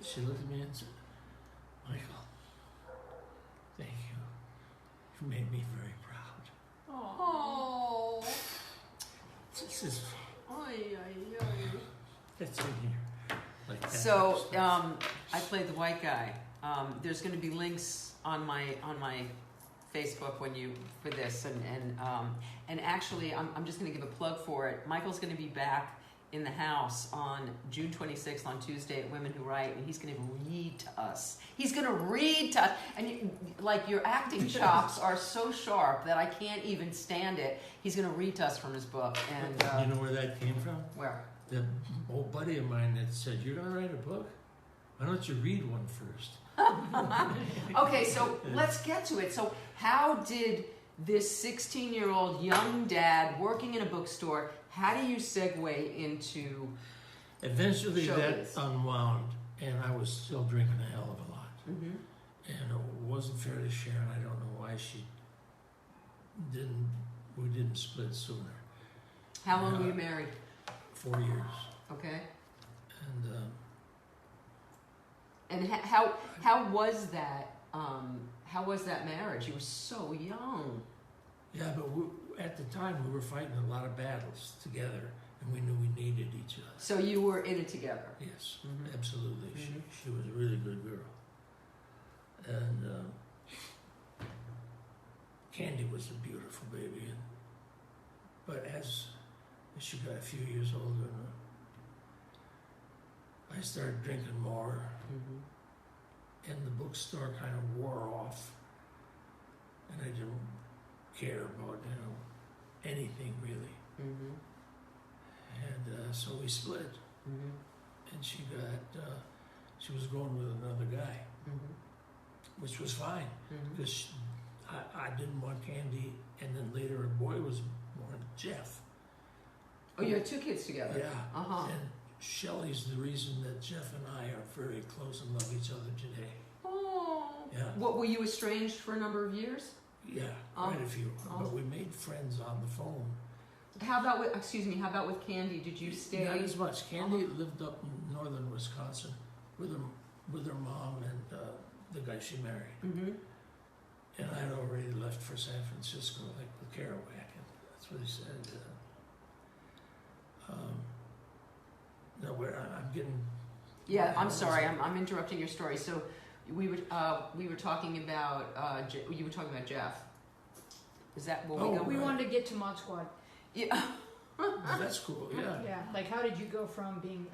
She looked at me and said, Michael, thank you. You made me very proud. Oh. This is, Oy. that's in here. Like that So, stuff. I played the white guy. There's going to be links on my Facebook for this, and actually, I'm just going to give a plug for it. Michael's going to be back in the house on June 26th on Tuesday at Women Who Write, and he's going to read to us. He's going to read to us, and your acting chops are so sharp that I can't even stand it. He's going to read to us from his book, and You know where that came from? where? The old buddy of mine that said, "You're going to write a book? Why don't you read one first?" Okay, so let's get to it. So how did this 16-year-old young dad working in a bookstore, how do you segue into Eventually showbiz? that unwound, and I was still drinking a hell of a lot. Mm-hmm. And it wasn't fair to Sharon. I don't know why we didn't split sooner. How long were you married? 4 years. Okay. And And how was that? How was that marriage? You were so young. yeah, but at the time we were fighting a lot of battles together, and we knew we needed each other. So you were in it together. Yes, Mhm. absolutely. Mhm. She was a really good girl. And Candy was a beautiful baby. But as she got a few years older, I started drinking more, Mm-hmm. and the bookstore kind of wore off, and I didn't care about anything really. Mm-hmm. And so we split, Mm-hmm. and she was going with another guy, Mm-hmm. which was fine Mm-hmm. because I didn't want Candy, and then later a boy was born, Jeff. Oh, you had two kids together. Yeah. Uh-huh. And Shelley's the reason that Jeff and I are very close and love each other today. Oh. Yeah. What, were you estranged for a number of years? Yeah, Oh. quite a few. Oh. But we made friends on the phone. How about with Candy? Did you stay? Not as much. Candy lived up in northern Wisconsin with her mom and the guy she married. Mm-hmm. And I had already left for San Francisco, like with Kerouac, and that's what he said. No, I'm getting. Yeah, I'm sorry. I'm interrupting your story. So we were talking about you were talking about Jeff. Is that what we Oh, go? We right. wanted to get to Mod Squad. Yeah. That's cool. Yeah. Yeah. Like, how did you go from being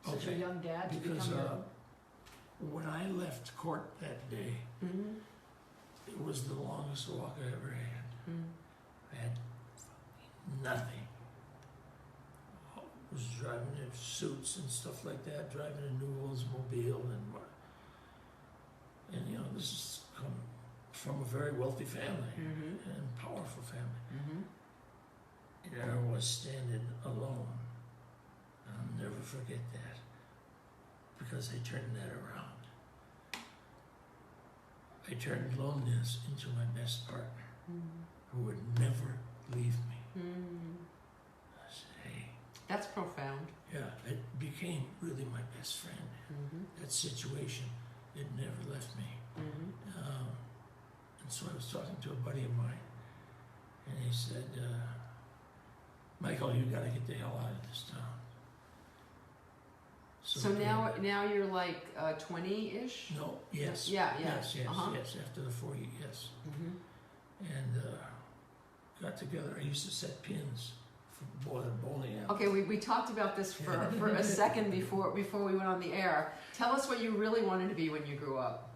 such a Okay. young dad to Because becoming when I left court that day, Mm-hmm. it was the longest walk I ever had. Mm-hmm. I had nothing. I was driving in suits and stuff like that, driving a new Oldsmobile, and this is come from a very wealthy family Mm-hmm. and powerful family. Mm-hmm. And I was standing alone. I'll never forget that, because I turned that around. I turned loneliness into my best partner, who would never leave me. I said, hey. That's profound. Yeah, it became really my best friend. That situation, it never left me. And so I was talking to a buddy of mine, and he said, Michael, you got to get the hell out of this town. So now you're like 20-ish? No, yes. Yeah. Yes, after the 4 years, yes. And got together. I used to set pins for bowling alley. Okay, we talked about this for a second before we went on the air. Tell us what you really wanted to be when you grew up.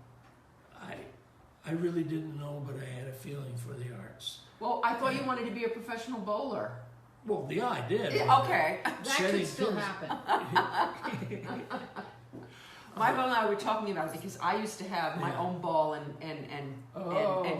I really didn't know, but I had a feeling for the arts. Well, I thought you wanted to be a professional bowler. Well, yeah, I did. Yeah, okay. That could still happen. Michael and I were talking about it because I used to have my own ball and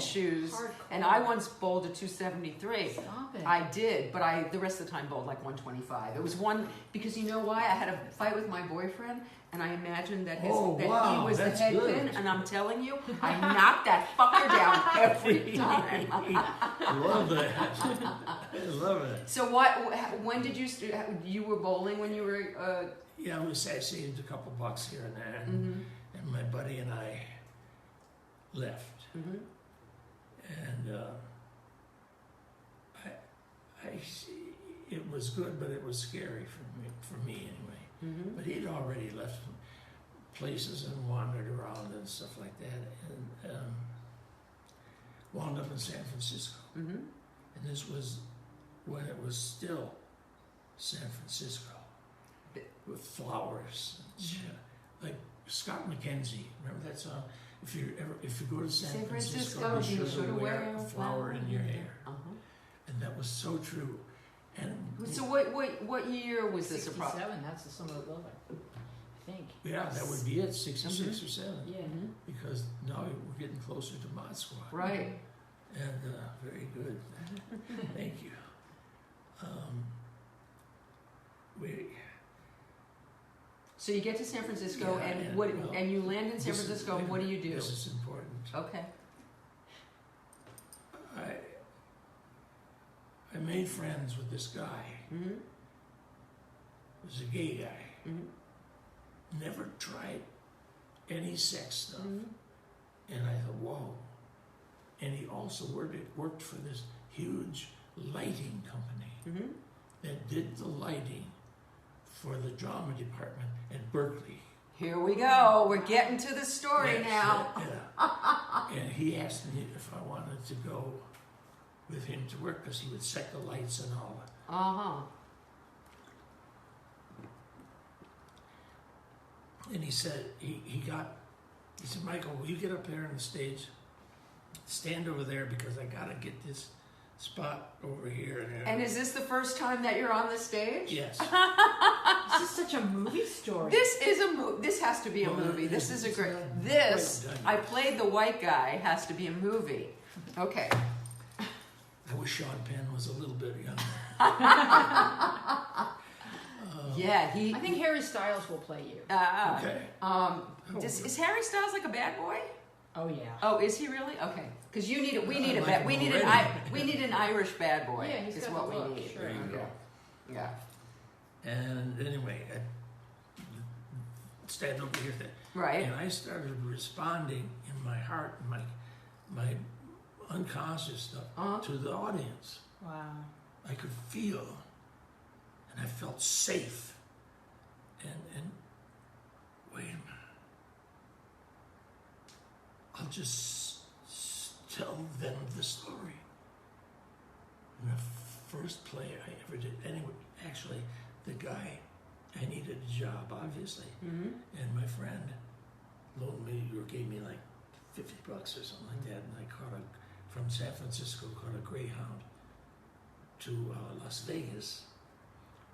shoes, Hardcore. and I once bowled a 273. Stop it. I did, but the rest of the time bowled like 125. It was one because you know why? I had a fight with my boyfriend, and I imagined that he was the head pin, and I'm telling you, I knocked that fucker down every time. Love that. I love it. So when did you you were bowling when you were? Yeah, I saved a couple bucks here and there, and my buddy and I left. And it was good, but it was scary for me anyway. But he'd already left places and wandered around and stuff like that, and wound up in San Francisco. And this was when it was still San Francisco, with flowers and shit. Like Scott McKenzie, remember that song? If you go to San Francisco, you should wear a flower in your hair. And that was so true. And so what year was this? 67. That's the summer of love, I think. Yeah, that would be it. 66 or 7. Yeah. Because now we're getting closer to Mod Squad. Right. And very good. Thank you. So you get to San Francisco, and you land in San Francisco, and what do you do? This is important. Okay. I made friends with this guy. He was a gay guy. Never tried any sex stuff. And I thought, whoa. And he also worked for this huge lighting company that did the lighting for the drama department at Berkeley. Here we go. We're getting to the story now. And he asked me if I wanted to go with him to work because he would set the lights and all that. And he said, he said, Michael, will you get up there on the stage? Stand over there because I got to get this spot over here. And is this the first time that you're on the stage? Yes. This is such a movie story. This is a movie. This has to be a movie. This is a great. This, I played the white guy, has to be a movie. Okay. I wish Sean Penn was a little bit younger. Yeah, I think Harry Styles will play you. Okay. Is Harry Styles like a bad boy? Oh yeah. Oh, is he really? Okay. Because we need an Irish bad boy. Yeah, he's is got what the look. we need. Sure. There you go. Yeah. And anyway, I stand over here. Right. And I started responding in my heart, my unconscious stuff, to the audience. Wow. I could feel, and I felt safe. And wait a minute. I'll just tell them the story. And the first play I ever did, anyway, actually, the guy, I needed a job, obviously. And my friend loaned me, or gave me like $50 or something like that, and I from San Francisco, caught a Greyhound to Las Vegas,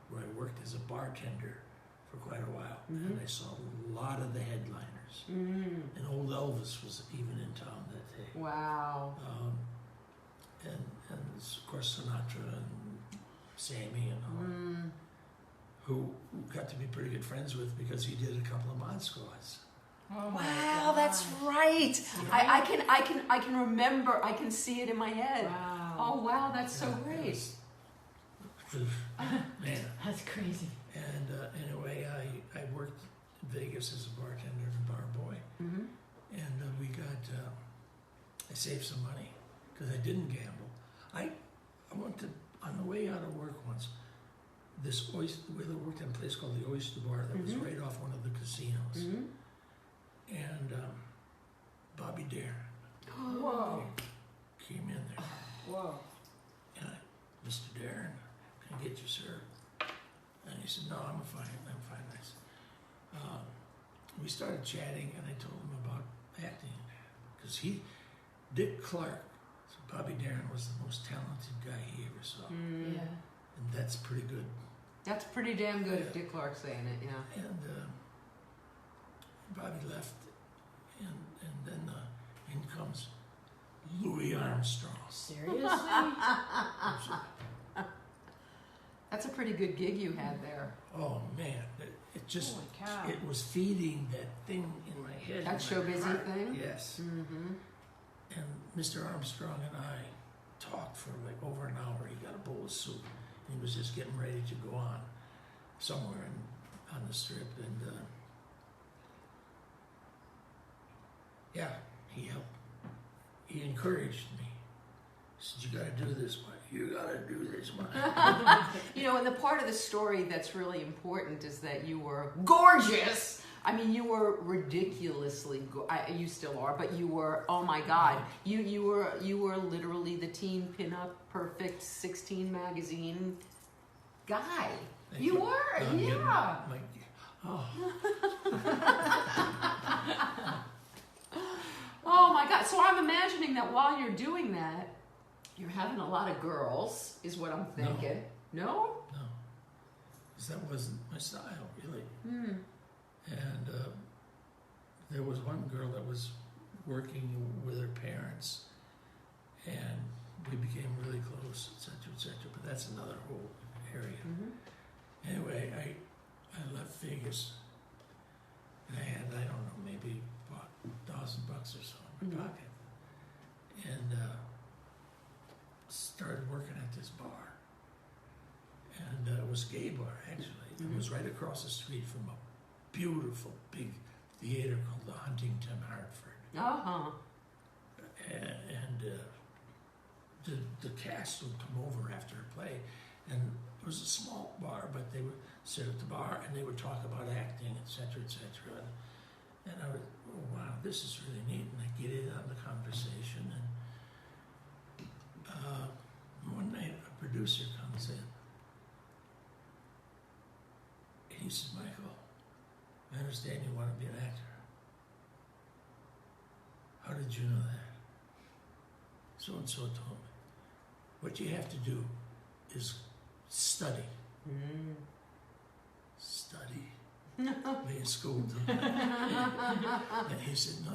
where I worked as a bartender for quite a while. And I saw a lot of the headliners. And old Elvis was even in town that day. Wow. And of course Sinatra and Sammy and all, who got to be pretty good friends with because he did a couple of mod squads. Oh my Wow, God. that's right. I can remember. I can see it in my head. Wow. Oh wow, that's so Yeah, it great. was- man. That's crazy. And anyway, I worked in Vegas as a bartender and bar boy, Mm-hmm. and we got I saved some money because I didn't gamble. I went to on the way out of work once. This oyster, we worked in a place called the Oyster Bar that was right off one of the casinos, Mm-hmm. and Bobby Darin Whoa. came in there. Whoa. And Mr. Darin, can I get you, sir? And he said, no, I'm fine. I said, we started chatting, and I told him about acting. Because Dick Clark, so Bobby Darin was the most talented guy he ever saw. Yeah. And that's pretty good. That's pretty damn good if Yeah. Dick Clark's saying it, yeah. And Bobby left, and then in comes Louis Armstrong. Seriously? That's a pretty good gig you had there. Oh, man. It just... Holy cow. It was feeding that thing in my head. That in show my busy heart. thing? Yes. Mm-hmm. And Mr. Armstrong and I talked for like over an hour. He got a bowl of soup. He was just getting ready to go on somewhere on the strip. And yeah, he helped. He encouraged me. He said, you got to do this, Mike. You got to do this, Mike. You know, and the part of the story that's really important is that you were gorgeous. I mean, you were ridiculously. You still are, but you were. Oh my God, you were literally the teen pinup perfect 16 magazine guy. Thank You were, I'm getting- yeah. oh, Oh my God. So I'm imagining that while you're doing that, you're having a lot of girls. Is what I'm thinking. No. no. Because that wasn't my style, really. Hmm. And there was one girl that was working with her parents, and we became really close, et cetera, but that's another whole area. Mm-hmm. Anyway, I left Vegas, and I had, I don't know, maybe about $1,000 or so in my pocket, and started working at this bar. And it was a gay bar, actually. It was right across the street from a beautiful big theater called the Huntington Hartford. Uh-huh. And the cast would come over after a play, and it was a small bar, but they would sit at the bar and they would talk about acting, et cetera, et cetera. And I would, oh wow, this is really neat, and I get in on the conversation. And one night a producer comes in, and he says, Michael, I understand you want to be an actor. How did you know that? So-and-so told me. What you have to do is study. Study. Me in school. And he said, no,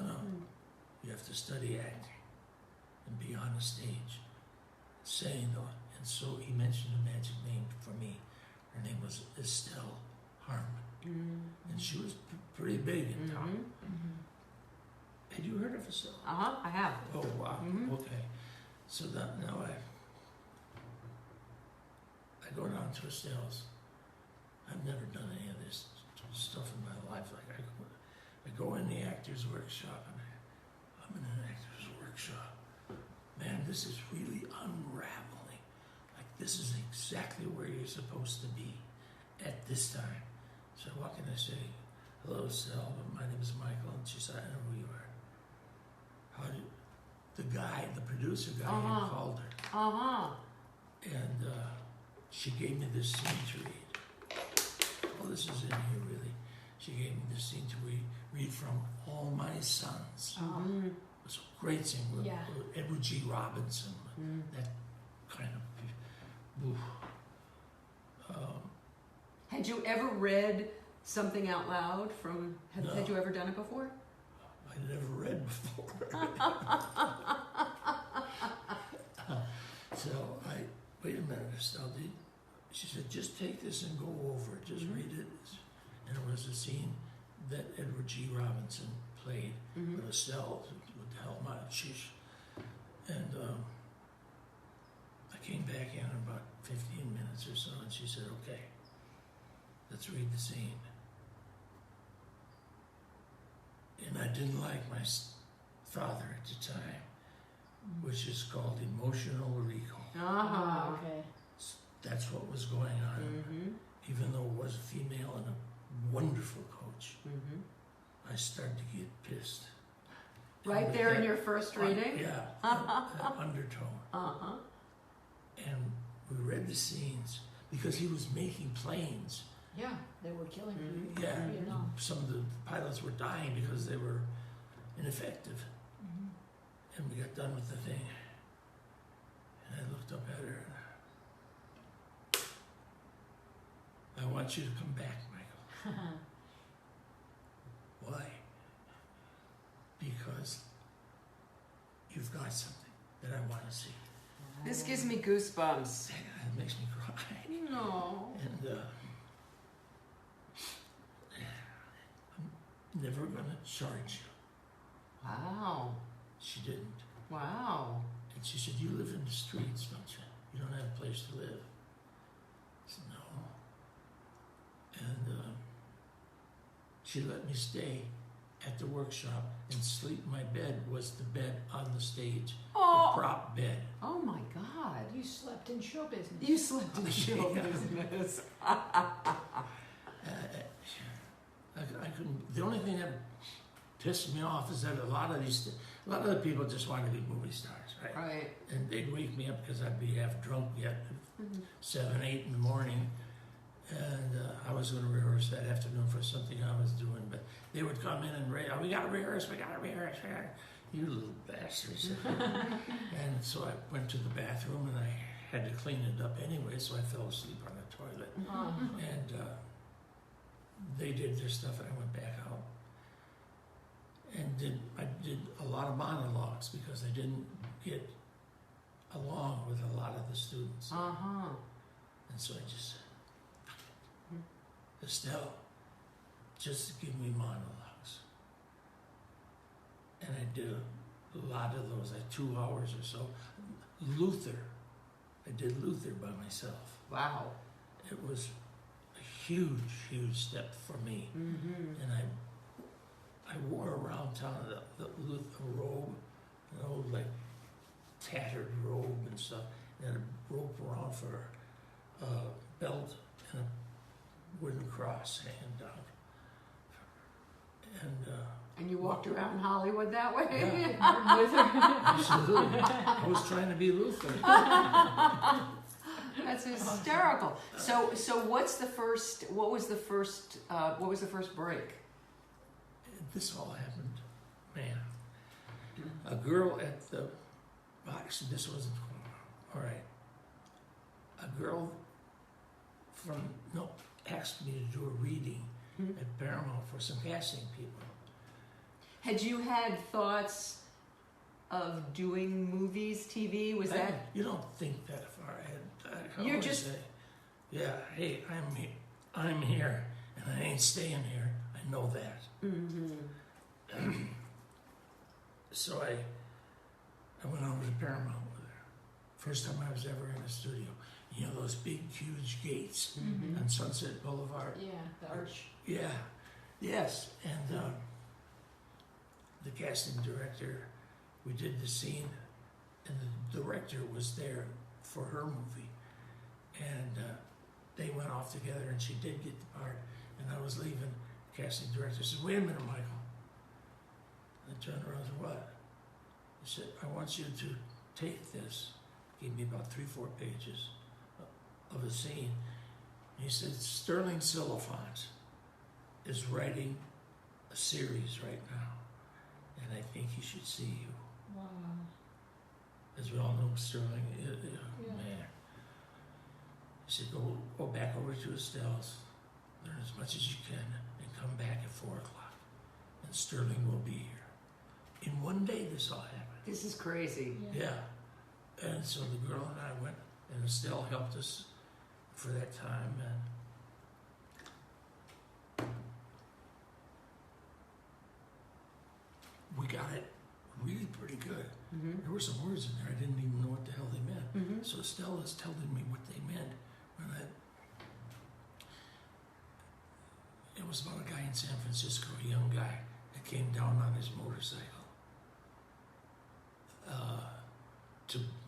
you have to study acting and be on the stage, saying the, and so he mentioned a magic name for me. Her name was Estelle Harmon. And she was pretty big in town. Had you heard of Estelle? Uh-huh, I have. Oh, wow. Okay. So that now I go down to Estelle's. I've never done any of this stuff in my life. Like I go in the actor's workshop, and I'm in an actor's workshop. Man, this is really unraveling. Like this is exactly where you're supposed to be at this time. So I walk in and I say, hello, Estelle, my name is Michael. And she said, I know who you are. How did the producer guy had called her. And she gave me this scene to read. Well, this is in here, really. She gave me this scene to read from All My Sons. It was a great scene with Edward G. Robinson, that kind of... Had you ever read something out loud from... No. Had you ever done it before? I'd never read before. So wait a minute, Estelle, she said, just take this and go over it, just read it. And it was a scene that Edward G. Robinson played with Estelle with the helmet. And I came back in about 15 minutes or so, and she said, okay, let's read the scene. And I didn't like my father at the time, which is called emotional recall. Okay. That's what was going on. Even though it was a female and a wonderful coach, I started to get pissed. Right there in your first reading? Yeah, that undertone. And we read the scenes because he was making planes. Yeah, they were killing people. Yeah, You know. some of the pilots were dying because they were ineffective. And we got done with the thing. And I looked up at her. I want you to come back, Michael. Why? Because you've got something that I want to see. This gives me goosebumps. It makes me cry. No. And I'm never going to charge you. Wow. She didn't. Wow. And she said, you live in the streets, don't you? You don't have a place to live. I said, no. And she let me stay at the workshop and sleep. My bed was the bed on the stage, Oh. the prop bed. Oh my God. You slept in show business. You slept in show Yeah. business. I couldn't. The only thing that pissed me off is that a lot of the people just want to be movie stars, right? Right. And they'd wake me up because I'd be half drunk yet, 7, 8 in the morning, and I was going to rehearse that afternoon for something I was doing. But they would come in and we got to rehearse. You little bastards. And so I went to the bathroom and I had to clean it up anyway, so I fell asleep on the toilet. And they did their stuff, and I went back out. And I did a lot of monologues because I didn't get along with a lot of the students. And so I just said, Estelle, just give me monologues. And I did a lot of those, like 2 hours or so. Luther, I did Luther by myself. Wow. It was a huge, huge step for me. And I wore around town a robe, an old like tattered robe and stuff, and a rope around for a belt and a wooden cross hanging down. And you walked around Hollywood that way? Yeah. Absolutely. I was trying to be Luther. That's hysterical. So what was the first break? This all happened, man. A girl at the actually this wasn't all right. A girl asked me to do a reading at Paramount for some casting people. Had you had thoughts of doing movies, TV? Was that? You don't think that far ahead. I You're always just- say, yeah, hey, I'm here, and I ain't staying here. I know that. So I went over to Paramount with her. First time I was ever in a studio. You know those big, huge gates on Sunset Boulevard? Yeah, the arch. Yeah, yes. And the casting director, we did the scene, and the director was there for her movie. And they went off together, and she did get the part. And I was leaving. The casting director said, wait a minute, Michael. I turned around and said, what? He said, I want you to take this. Gave me about 3-4 pages of a scene. And he said, Sterling Silliphant is writing a series right now, and I think he should see you. Wow. As we all know, Sterling, man. He said, go back over to Estelle's, learn as much as you can, and come back at 4 o'clock, and Sterling will be here. In one day, this all happened. This is crazy. Yeah. And so the girl and I went, and Estelle helped us for that time, and we got it really pretty good. Mm-hmm. There were some words in there I didn't even know what the hell they meant. Mm-hmm. So Stella's telling me what they meant when it was about a guy in San Francisco, a young guy that came down on his motorcycle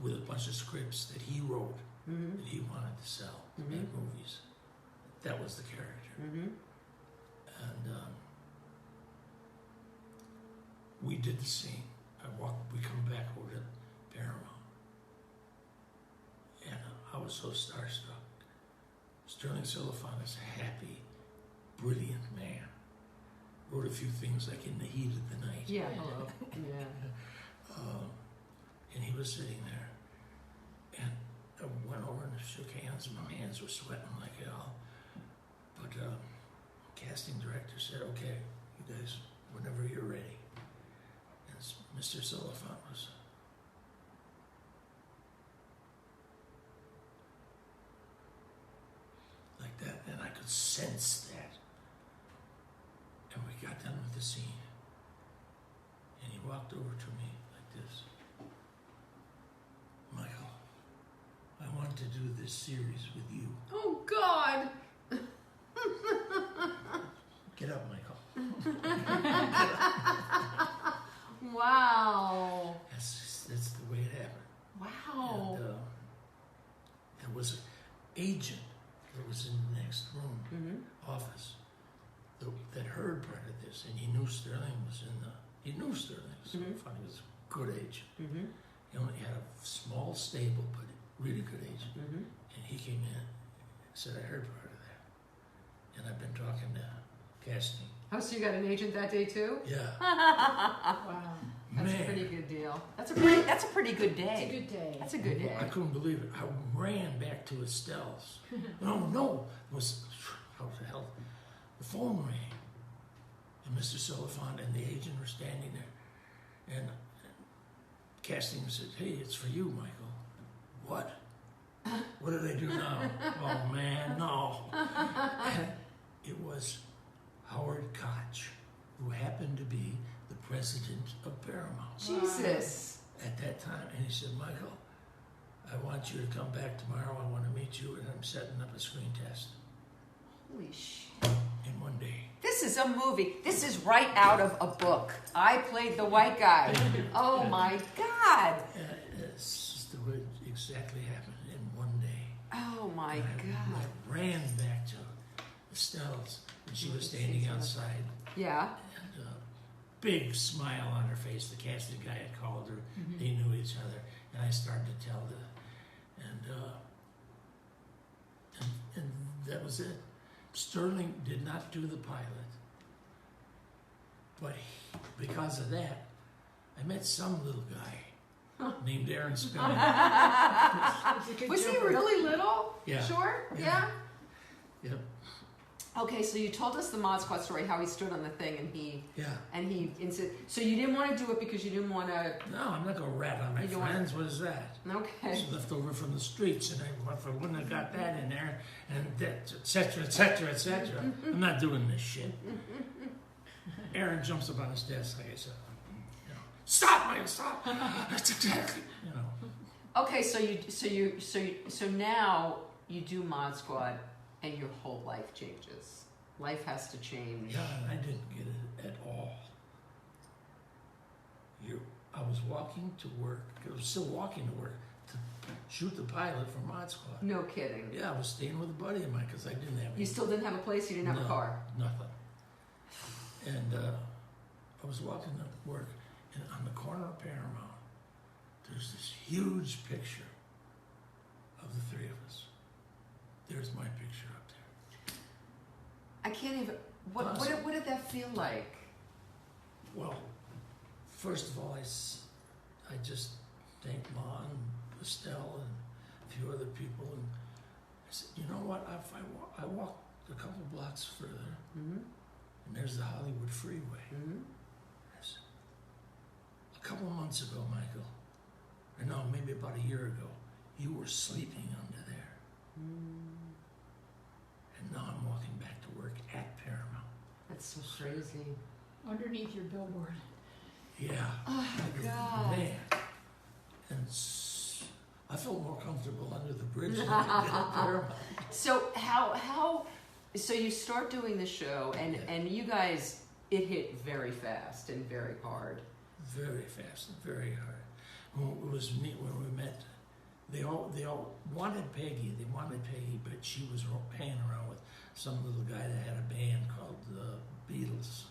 with a bunch of scripts that he wrote Mm-hmm. that he wanted to sell to Mhm. make movies. That was the character. Mm-hmm. And we did the scene. We come back over to Paramount. And I was so starstruck. Sterling Silliphant is a happy, brilliant man. Wrote a few things like In the Heat of the Night. Yeah, hello. Yeah. And he was sitting there. And I went over and shook hands, and my hands were sweating like hell. But casting director said, okay, you guys, whenever you're ready. And Mr. Silliphant was like that, and I could sense that. And we got done with the scene. And he walked over to me like this. Michael, I want to do this series with you. Oh, God. Get up, Michael. Wow. That's the way it happened. Wow. And there was an agent that was in the next room, Mm-hmm. office, that heard part of this, and he knew Sterling was he knew Sterling, so Mhm. funny, he was a good agent. Mm-hmm. He only had a small stable, but really good agent. Mm-hmm. And he came in and said, I heard part of that. And I've been talking to casting. Oh, so you got an agent that day too? Yeah. Wow. That's Man. a pretty good deal. That's a pretty good It's a day. good day. That's a good day. I couldn't believe it. I ran back to Estelle's. No. It was, how the hell? The phone rang. And Mr. Silliphant and the agent were standing there. And casting said, hey, it's for you, Michael. What? What did I do now? Oh, man, no. And it was Howard Koch, who happened to be the president of Paramount Jesus. at that time. And he said, Michael, I want you to come back tomorrow. I want to meet you, and I'm setting up a screen test Holy shit. in one day. This is a movie. This is right out of a book. I played the white guy. Oh my God. This is the way it exactly happened in one day. Oh my And God. I ran back to Estelle's, and she was standing outside. Yeah. And big smile on her face. The casting guy had called her. They knew each other. And I started to tell her. And that was it. Sterling did not do the pilot. But because of that, I met some little guy named Aaron Spelling. Was he really little? Yeah. Sure? Yeah. Yep. Okay, so you told us the Mod Squad story, how he stood on the thing and he Yeah. so you didn't want to do it because you didn't want to. No, I'm not going to rat on my You don't friends. What is that? Okay. It's left over from the streets, and if I wouldn't have got that in there, and that, et cetera, et cetera, et cetera, I'm not doing this shit. Aaron jumps up on his desk, like I said, stop, Michael, stop. That's exactly, Okay, so now you do Mod Squad and your whole life changes. Life has to change. Yeah, and I didn't get it at all. I was walking to work. I was still walking to work to shoot the pilot for Mod Squad. No kidding. Yeah, I was staying with a buddy of mine because I didn't have any. You still didn't have a place, you didn't have a car. Nothing. And I was walking to work, and on the corner of Paramount, there's this huge picture of the three of us. There's my picture up there. I can't even. What did that feel like? Well, first of all, I just thanked Ma and Estelle and a few other people, and I said, you know what? I walked a couple blocks further, Mm-hmm. and there's the Hollywood Freeway. Mm-hmm. I said, a couple of months ago, Michael, or no, maybe about a year ago, you were sleeping under there. Mm. That's so crazy. Underneath your billboard. Yeah. Oh, God. Man. And I felt more comfortable under the bridge than I did up there. So so you start doing the show, and you guys, it hit very fast and very hard. Very fast and very hard. It was neat when we met. They all wanted Peggy. They wanted Peggy, but she was hanging around with some little guy that had a band called the Beatles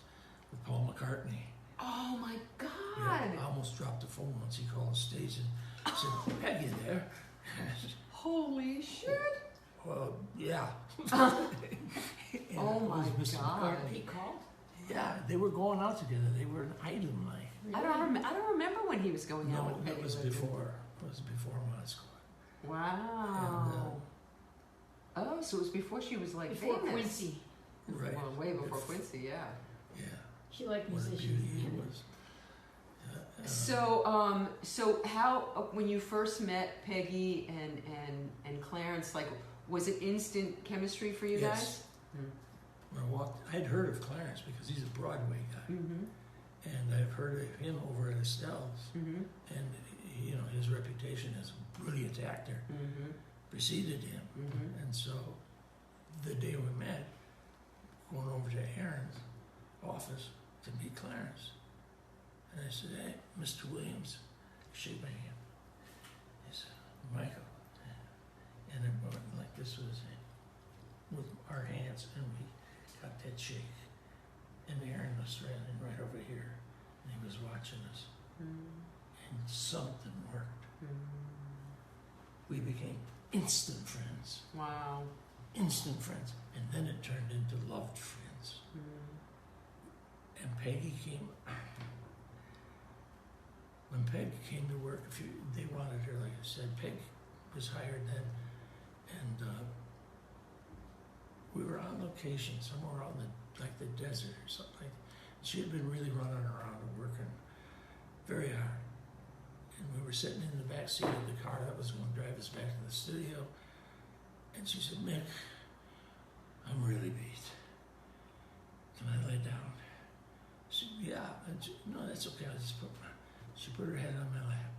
with Paul McCartney. Oh my God! Yeah, I almost dropped the phone once. He called the station. Said, "Peggy there." Holy shit! Well, yeah. Oh my Mr. God! McCartney. He called? Yeah, they were going out together. They were an item, like. I don't remember when he was going out No, with that Peggy was Lipton. before. It was before Mod Squad. Wow. Oh, so it was before she was like Before famous. Quincy. Right. Well, way before Quincy, yeah. Yeah. She liked What a beauty musicians. he was. So how when you first met Peggy and Clarence, like, was it instant chemistry for you Yes. guys? When I walked, I'd heard of Clarence because he's a Broadway guy, Mm-hmm. and I've heard of him over at Estelle's, Mm-hmm. and his reputation as a brilliant actor Mm-hmm. preceded him, Mm-hmm. and so the day we met, going over to Aaron's office to meet Clarence, and I said, "Hey, Mr. Williams," shake my hand. He said, "Michael," and it went like this was with our hands, and we got that shake. And Aaron was standing right over here, and he was watching us, and something worked. We became instant friends, Wow. and then it turned into loved friends. And Peggy came. When Peg came to work, they wanted her, like I said, Peg was hired then, and we were on location somewhere out in the desert or something like that. She had been really running around and working very hard. And we were sitting in the back seat of the car that was going to drive us back to the studio. And she said, "Mick, I'm really beat. Can I lay down?" She said, "Yeah." And "No, that's okay. She put her head on my lap.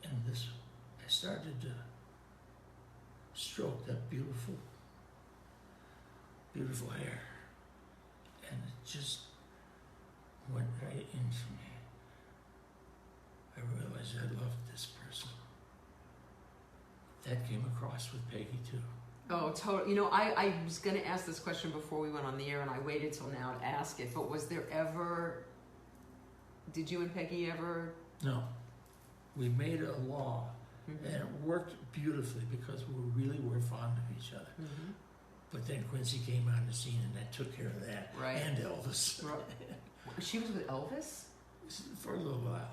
And I started to stroke that beautiful hair. And it just went right into me. I realized I loved this person. That came across with Peggy too. Oh, totally. I was going to ask this question before we went on the air, and I waited till now to ask it. But was there ever? Did you and Peggy ever? No. We made a law, Mm-hmm. and it worked beautifully because we really were fond of each other. Mm-hmm. But then Quincy came on the scene, and that took care of that. Right. And Elvis. Right. She was with Elvis? For a little while.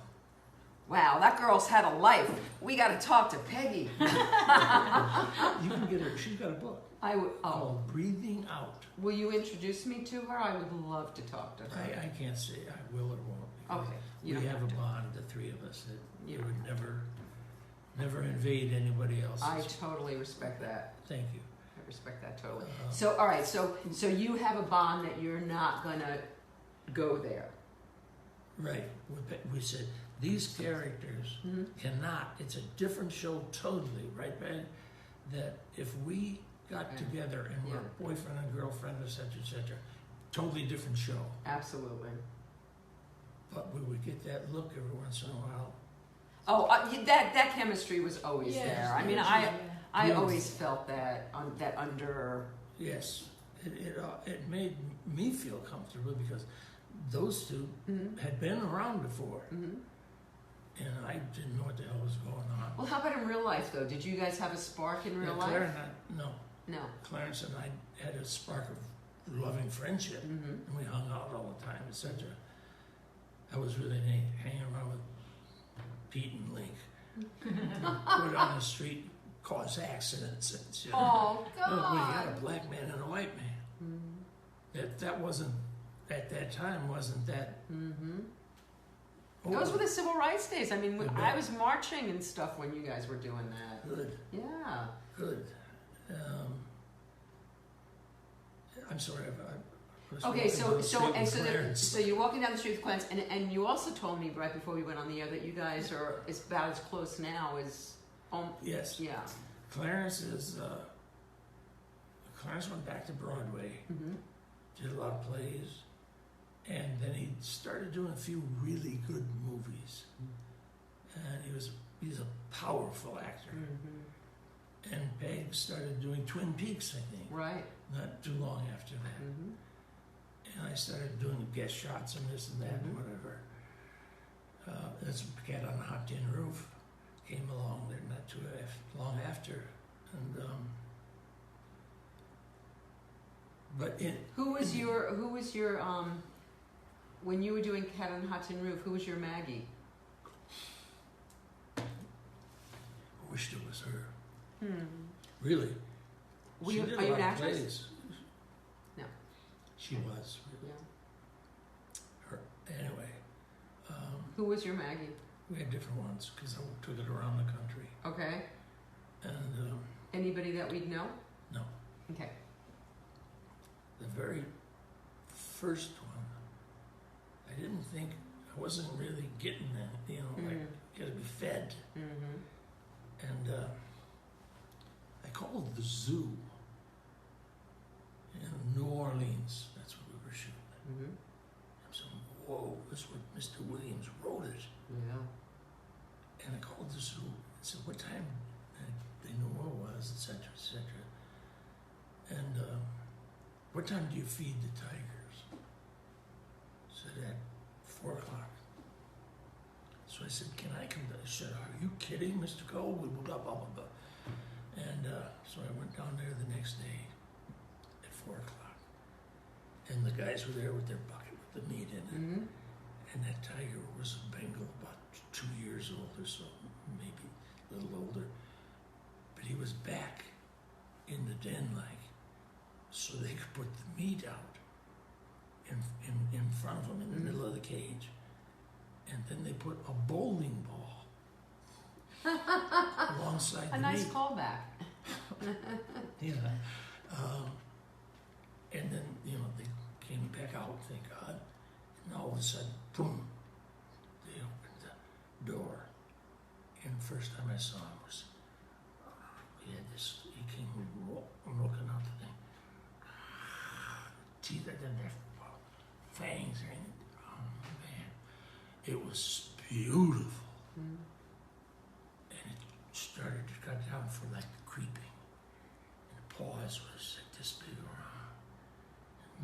Wow, that girl's had a life. We got to talk to Peggy. You can get her. She's got a book I would. Oh, called Breathing Out. will you introduce me to her? I would love to talk to her. I can't say I will or won't. Because Okay, we you don't have have a to. bond, the three of us, that You you don't would never invade anybody else's. I totally respect that. Thank you. I respect that totally. Uh, So, all right. So you have a bond that you're not gonna go there. Right. We said these characters Mm-hmm. cannot. It's a different show totally, right, Ben? That if we got Yeah. together and were Yeah. boyfriend and girlfriend, etc., totally different show. Absolutely. But we would get that look every once in a while. Oh, that chemistry was always Yeah, there. I mean, yeah. I Yes. always felt that that under. Yes, it made me feel comfortable because those two Mm-hmm. had been around before, Mm-hmm. and I didn't know what the hell was going on. Well, how about in real life though? Did you guys have a spark in real Yeah, life? Claire and I, no, No. Clarence and I had a spark of loving friendship, Mm-hmm. and we hung out all the time, etc. I was really neat, hanging around with Pete and Link. Go down the street, cause accidents, and shit. Oh We had a God. black man and a white man. Mm-hmm. That wasn't at that time. Wasn't that? Mm-hmm. Oh, Those were the civil rights days. I mean, You I bet. was marching and stuff when you guys were doing that. good. Yeah. Good. I'm sorry. Okay, Clarence. so you're walking down the street with Clarence, and you also told me right before we went on the air that you guys are about as close now as Yes. yeah. Clarence went back to Broadway, did a lot of plays, and then he started doing a few really good movies. And he's a powerful actor. And Peg started doing Twin Peaks, I think. Right. Not too long after that. And I started doing guest shots and this and that and whatever. That's Cat on a Hot Tin Roof came along there not too long after. And who was your when you were doing Cat on a Hot Tin Roof, who was your Maggie? I wished it was her. Really? She did a are you lot an of actress? plays. No. She was. Yeah. Her. Anyway. Who was your Maggie? We had different ones because I took it around the country. Okay. And anybody that we'd know? No. Okay. The very first one, I didn't think, I wasn't really getting that, like, you gotta be fed. And I called the zoo in New Orleans. That's what we were shooting. I'm saying, whoa, this is what Mr. Williams wrote it. Yeah. And I called the zoo and said, what time? And they knew what it was, et cetera, et cetera. And what time do you feed the tigers? Said at 4 o'clock. So I said, can I come down? He said, are you kidding, Mr. Cole? Blah, blah, blah, blah. And so I went down there the next day at 4 o'clock. And the guys were there with their bucket with the meat in it. And that tiger was a Bengal, about 2 years old or so, maybe a little older. But he was back in the den, like, so they could put the meat out in front of them in the middle of the cage. And then they put a bowling ball alongside the nice meat. callback. Yeah. And then, they came back out, thank God. And all of a sudden, boom, they opened the door. And the first time I saw him was, he came looking out the thing. Teeth that their fangs are in it. Oh, man. It was beautiful. And it started to cut down for like creeping. And the paws was like this big around.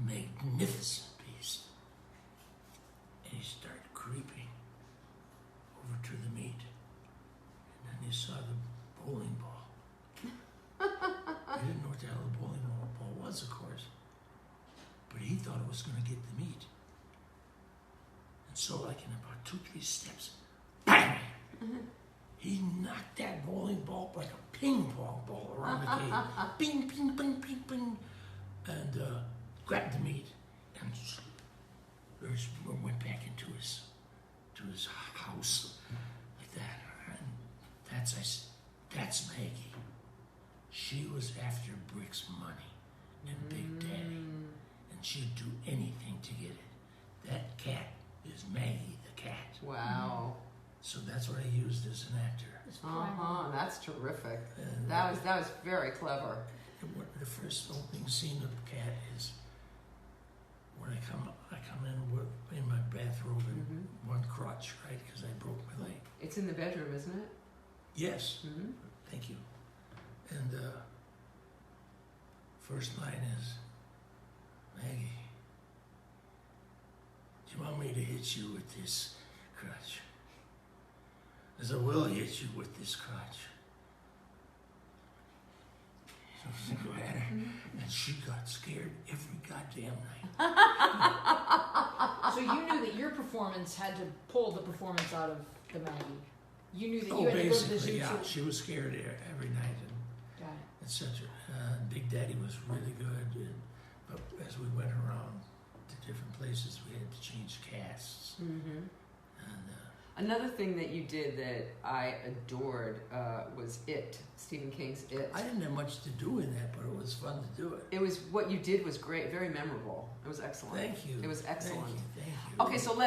Magnificent beast. And he started creeping over to the meat. And then he saw the bowling ball. He didn't know what the hell the bowling ball was, of course. But he thought it was going to get the meat. And so, like in about 2-3 steps, bang! He knocked that bowling ball like a ping pong ball around the cage. Bing, bing, bing, bing, bing. And grabbed the meat and went back into his house like that. And that's Maggie. She was after Brick's money and Big Daddy. And she'd do anything to get it. That cat is Maggie the cat. Wow. So that's what I used as an actor. That's terrific. And That was very clever. the first opening scene of the cat is when I come in my bathrobe and one crotch, right? Because I broke my leg. It's in the bedroom, isn't it? Yes. Thank you. And first line is, Maggie, do you want me to hit you with this crutch? I said, I will hit you with this crutch. Go at her. And she got scared every goddamn night. So you knew that your performance had to pull the performance out of the Maggie. You knew that you had to go to the zoo. Yeah, she was scared every night, and etc. Big Daddy was really good, but as we went around to different places, we had to change casts. And Another thing that you did that I adored was Stephen King's It. I didn't have much to do in that, but it was fun to do it. It was, what you did was great, very memorable. It was excellent. Thank you. It was excellent. Thank you. Okay, so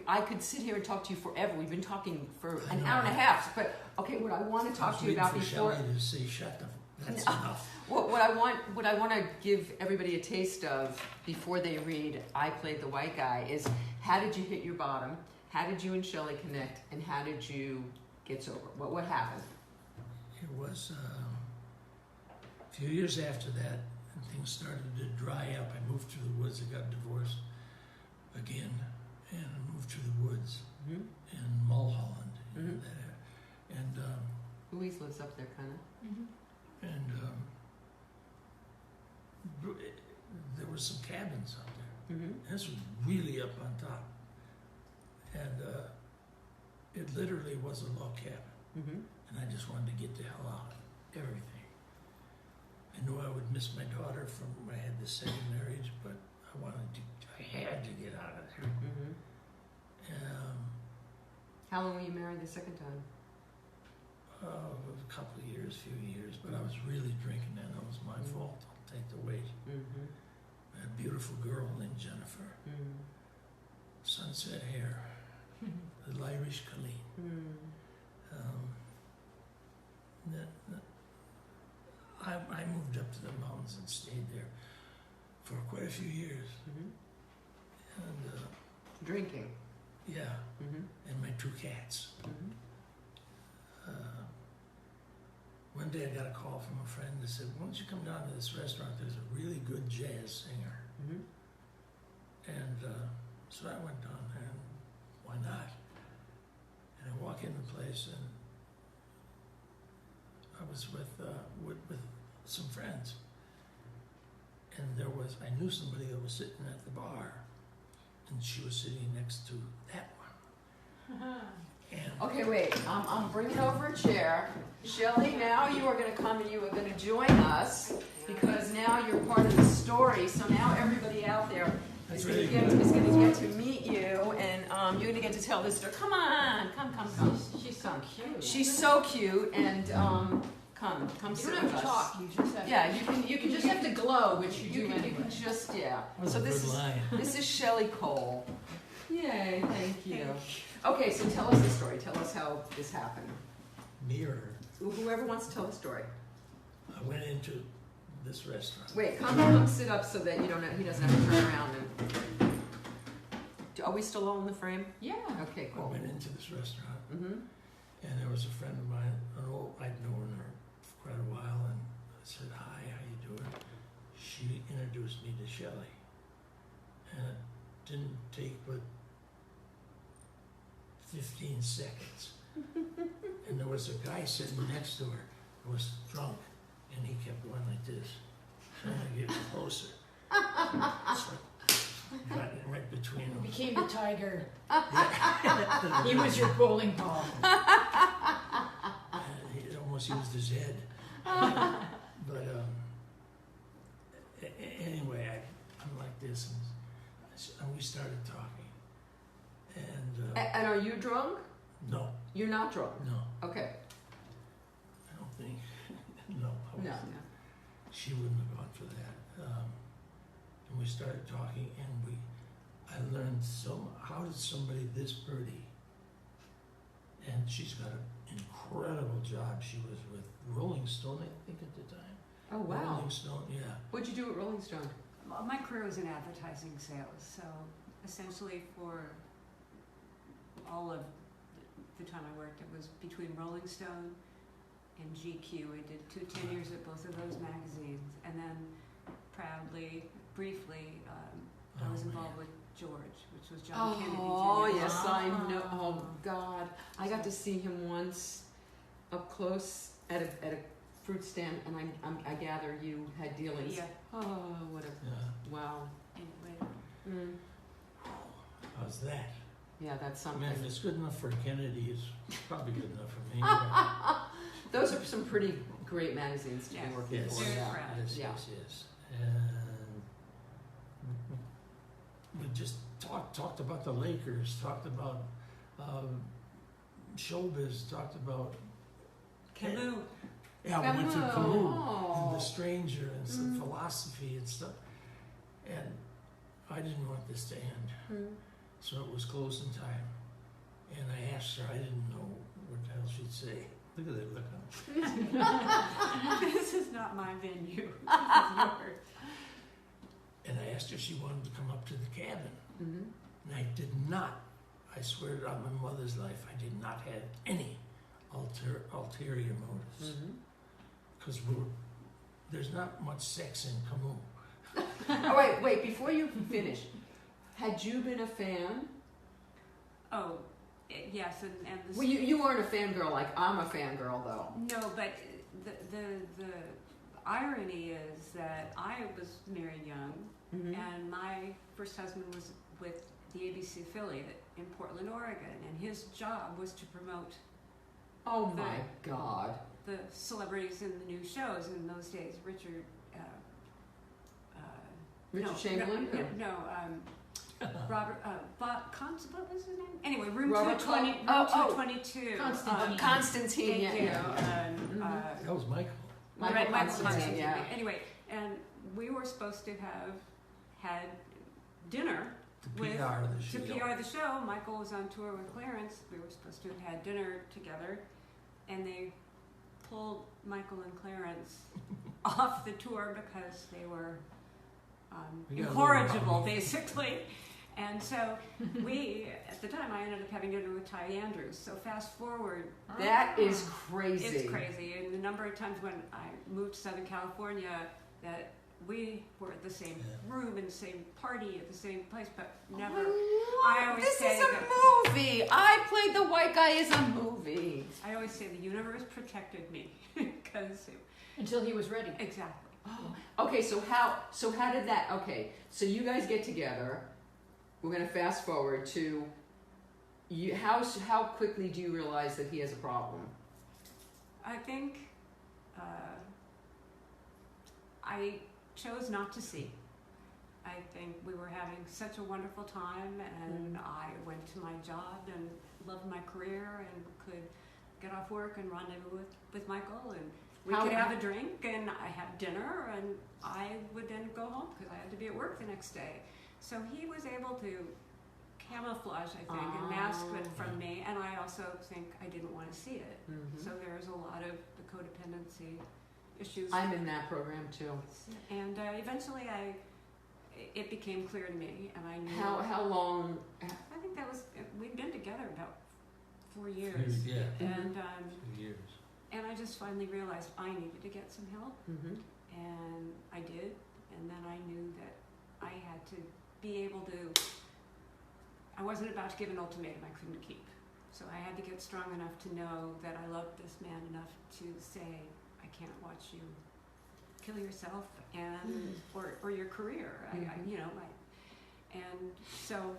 I could sit here and talk to you forever. We've been talking for an hour and a half. But okay, what I want to talk to you about before. Shelley to say, shut the. That's enough. What I want to give everybody a taste of before they read I Played the White Guy is, how did you hit your bottom? How did you and Shelley connect? And how did you get sober? What happened? It was a few years after that, and things started to dry up. I moved to the woods. I got divorced again, and I moved to the woods Mm-hmm. in Mulholland. Mhm. And Louise lives up there, kind of. and there were some cabins up there. Mm-hmm. This was really up on top, and it literally was a log cabin. Mm-hmm. And I just wanted to get the hell out of everything. I knew I would miss my daughter from when I had the second marriage, but I had to get out of there. Mm-hmm. How long were you married the second time? A couple of years, few years, but I was really drinking and it was my fault. I'll take the weight. Mm-hmm. I had a beautiful girl named Jennifer. Mm-hmm. Sunset hair. The Irish Colleen. Mm-hmm. I moved up to the mountains and stayed there for quite a few years. Mm-hmm. And Drinking. yeah, Mm-hmm. and my 2 cats. Mm-hmm. One day I got a call from a friend that said, why don't you come down to this restaurant? There's a really good jazz singer. Mm-hmm. And so I went down there, and why not? And I walk in the place, and I was with some friends. And I knew somebody that was sitting at the bar, and she was sitting next to that one. And Okay, wait. I'm bringing over a chair. Shelley, now you are going to come and you are going to join us because now you're part of the story. So now everybody out there is going to get to meet you, and you're going to get to tell this story. Come on, come. She's so cute. She's so cute, and come You sit don't with have to us. talk. You just have Yeah, you can just have to glow, which you do you anyway. can just that was So a this good is line. this is Shelley Cole. Yay, thank you. Okay, so tell us the story. Tell us how this happened. Mirror. Whoever wants to tell the story. I went into this restaurant. Wait, come sit up so that he doesn't have to turn around. And are we still all in the frame? Yeah. Okay, I cool. went into this restaurant, Mm-hmm. and there was a friend of mine, I'd known her for quite a while, and I said, hi, how you doing? She introduced me to Shelley, and it didn't take but 15 seconds. And there was a guy sitting next to her who was drunk, and he kept going like this, trying to get closer. So I got right between them. Became the tiger. Yeah. He was your bowling ball. He almost used his head. But anyway, I'm like this, and we started talking. And And are you drunk? no, You're not drunk. no, Okay. I don't think. No, I No. wasn't. She wouldn't have gone for that. And we started talking, and I learned how did somebody this pretty, and she's got an incredible job. She was with Rolling Stone, I think, at the time. Oh wow. Rolling Stone, yeah. What'd you do at Rolling Stone? Well, my career was in advertising sales, so essentially for all of the time I worked, it was between Rolling Stone and GQ. I did 10 years at both of those magazines, and then proudly, briefly, I was involved with George, which was John Kennedy. 10 Oh years. yes, I know. Oh God, I got to see him once up close at a fruit stand, and I gather you had dealings. Yeah. Oh, what a Yeah. wow. Anyway, Mm. How's that? Yeah, that's something. Man, if it's good enough for Kennedy, it's probably good enough for me. Yeah. Those are some pretty great magazines to be Yes. working Yes. for. Very Yeah. proud. Yes, Yeah. yes. And we just talked about the Lakers, talked about Showbiz talked about Camus. Yeah, we went to Camus. Camus Oh. and The Stranger and some philosophy and stuff. And I didn't want this to end. So it was closing time. And I asked her, I didn't know what the hell she'd say. Look at that look. This is not my venue. This is yours. And I asked her if she wanted to come up to the cabin. Mm-hmm. And I did not. I swear on my mother's life, I did not have any ulterior motives. Because there's not much sex in Camus. Oh, wait, before you finish, had you been a fan? Oh, yes, and the Well, you weren't a fangirl like I'm a fangirl, though. no, but the irony is that I was married young, and my first husband was with the ABC affiliate in Portland, Oregon, and his job was to promote Oh my God. the celebrities in the new shows in those days. Richard Chamberlain? Robert, what was his name? Anyway, Room Robert 222. Constantine, Thank you. That was Michael. Michael Constantine, yeah. Anyway, and we were supposed to have had dinner To with PR the show. to PR the show. Michael was on tour with Clarence. We were supposed to have had dinner together, and they pulled Michael and Clarence off the tour because they were We got a little incorrigible, rowdy. basically. And so we, at the time, I ended up having dinner with Ty Andrews. So fast forward, That is crazy. it's crazy. And the number of times when I moved to Southern California that we were at the same room and the same party at the same place, but never. I always This say is a movie. I played the white guy as a movie. I always say the universe protected me because Until he was ready. exactly. Okay, so how did that? Okay, so you guys get together. We're gonna fast forward to you. How quickly do you realize that he has a problem? I think I chose not to see. I think we were having such a wonderful time, and I went to my job and loved my career and could get off work and rendezvous with Michael, and we could have a drink and I have dinner, and I would then go home because I had to be at work the next day. So he was able to camouflage, I think, and mask it from me, and I also think I didn't want to see it. So there's a lot of the codependency issues. I'm in that program too. And eventually it became clear to me, and I knew. How long? I think that was, we'd been together about 4 years. Yeah, And 2 years. and I just finally realized I needed to get some help, Mm-hmm. and I did, and then I knew that I had to be able to, I wasn't about to give an ultimatum I couldn't keep. So I had to get strong enough to know that I loved this man enough to say, I can't watch you kill yourself and or your career. And so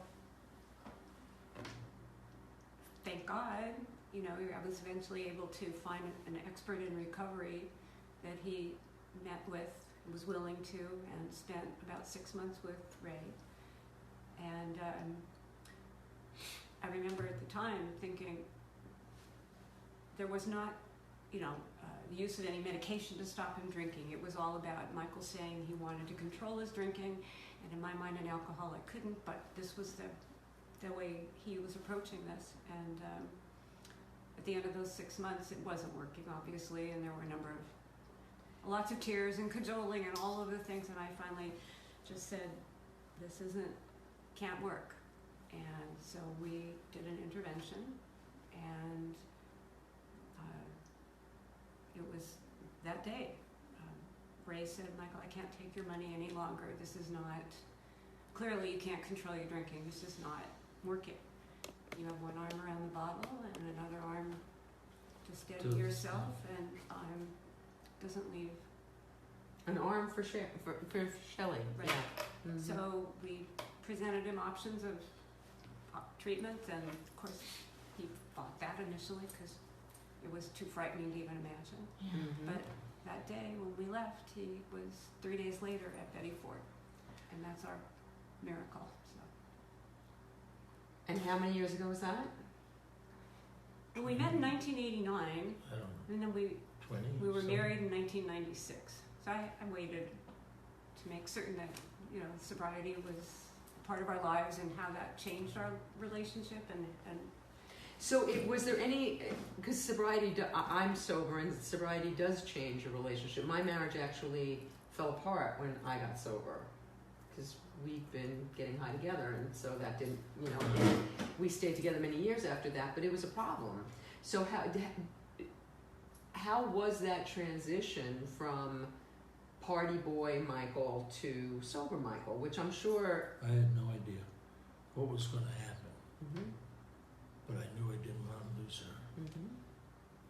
thank God, I was eventually able to find an expert in recovery that he met with, was willing to, and spent about 6 months with Ray. And I remember at the time thinking there was not, the use of any medication to stop him drinking. It was all about Michael saying he wanted to control his drinking, and in my mind, an alcoholic couldn't, but this was the way he was approaching this. And at the end of those 6 months, it wasn't working, obviously, and there were lots of tears and cajoling and all of the things, and I finally just said, this can't work. And so we did an intervention, and it was that day. Ray said, Michael, I can't take your money any longer. This is not, clearly you can't control your drinking. This is not working. You have one arm around the bottle and another arm to steady yourself, and doesn't leave. An arm for Shelley. Right. Yeah. Mm-hmm. So we presented him options of treatment, and of course he fought that initially because it was too frightening to even imagine. Mm-hmm. But that day when we left, he was 3 days later at Betty Ford, and that's our miracle. So And how many years ago was that? And we met in 1989, I don't know, and then we 20? were so- married in 1996. So I waited to make certain that, you know, sobriety was part of our lives and how that changed our relationship and So was there any, because sobriety, I'm sober and sobriety does change a relationship. My marriage actually fell apart when I got sober because we've been getting high together, and so that didn't, you know, we stayed together many years after that, but it was a problem. So how was that transition from party boy Michael to sober Michael, which I'm sure... I had no idea what was going to happen, Mm-hmm. but I knew I didn't want to lose her, Mm-hmm.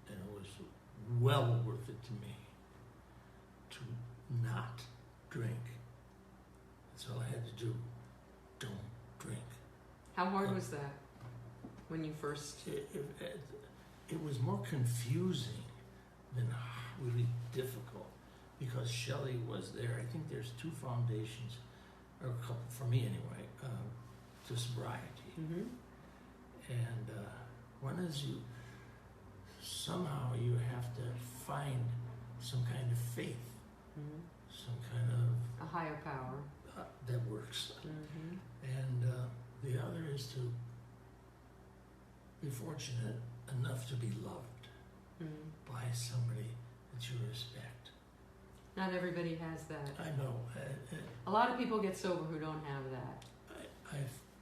and it was well worth it to me to not drink. That's all I had to do. Don't drink. How hard was that when you first... It was more confusing than really difficult because Shelley was there. I think there's two foundations, or a couple, for me anyway, to sobriety. Mm-hmm. And one is somehow you have to find some kind of faith, Mm-hmm. some kind of, A higher power. that works. Mm-hmm. And the other is to be fortunate enough to be loved Mm-hmm. by somebody that you respect. Not everybody has that. I know. A lot of people get sober who don't have that. I'm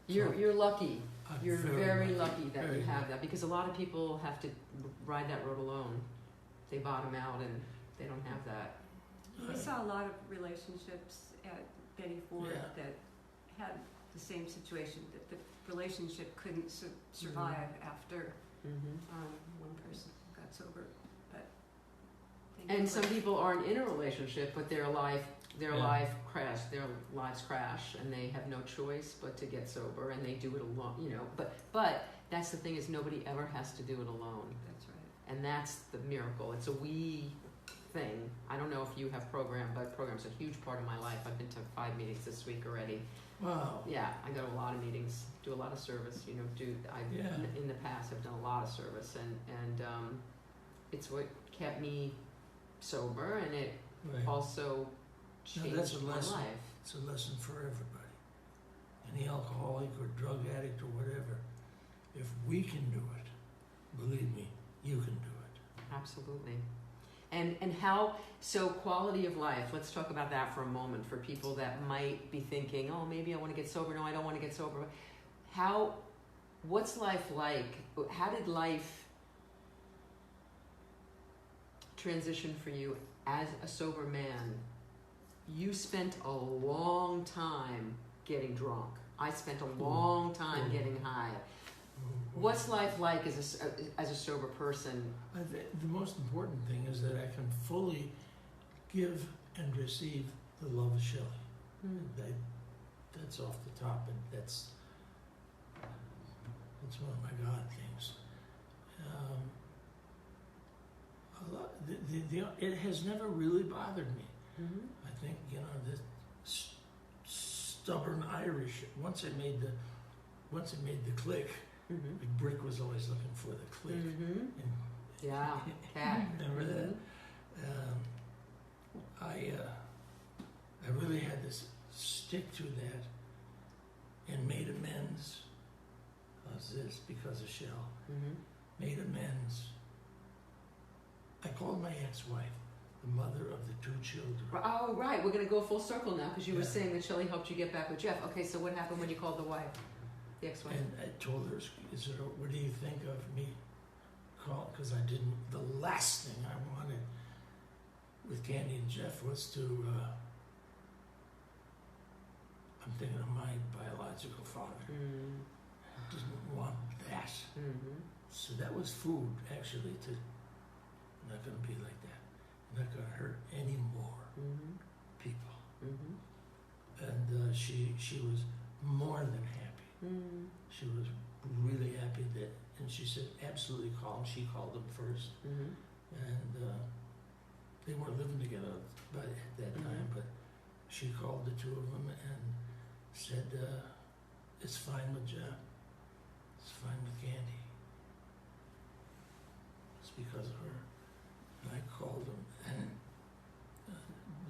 You're lucky. I'm You're very lucky. lucky that Very you have lucky. that, because a lot of people have to ride that road alone. They bottom out and they don't have that. we saw a lot of relationships at Betty Ford Yeah. that had the same situation, that the relationship couldn't survive after Mm-hmm. one person got sober. But And some people aren't in a relationship, but their lives crash, and they have no choice but to get sober, and they do it alone. You know, but that's the thing, is nobody ever has to do it alone, That's right. and that's the miracle. It's a we thing. I don't know if you have but program's a huge part of my life. I've been to 5 meetings this week already. Wow. Yeah, I go to a lot of meetings, do a lot of service. You know, Yeah. in the past have done a lot of service, and it's what kept me sober, and it Right. also No, that's a changed my lesson. life. It's a lesson for everybody. Any alcoholic or drug addict or whatever. If we can do it, believe me, you can do it. Absolutely. And how, so quality of life, let's talk about that for a moment for people that might be thinking, oh, maybe I want to get sober. No, I don't want to get sober. What's life like? How did life transition for you as a sober man? You spent a long time getting drunk. I spent a long time getting high. What's life like as a sober person? The most important thing is that I can fully give and receive the love of Shelley. That's off the top, and that's one of my God things. It has never really bothered me. Mm-hmm. I think, this stubborn Irish. Once I made the click, Mm-hmm. Brick was always looking for the click. Mm-hmm. And Yeah, cat. remember that? I really had to stick to that and made amends. How's this? Because of Shell. Mm-hmm. Made amends. I called my ex-wife the mother of the 2 children. Oh, right. We're going to go full circle now, because you were Yeah. saying that Shelley helped you get back with Jeff. Okay, so what happened when you called the wife, the ex-wife? And I told her, what do you think of me call? Because I didn't, the last thing I wanted with Candy and Jeff was to, I'm thinking of my biological father. Mm-hmm. Didn't want that. Mm-hmm. So that was food, actually, to, I'm not going to be like that. I'm not going to hurt any more Mm-hmm. people. Mm-hmm. And she was more than happy. Mm-hmm. She was really happy that, and she said, absolutely call him. She called him first. Mm-hmm. And they weren't living together at that time, but she called the 2 of them and said, it's fine with Jeff. It's fine with Candy. because of her. And I called him, and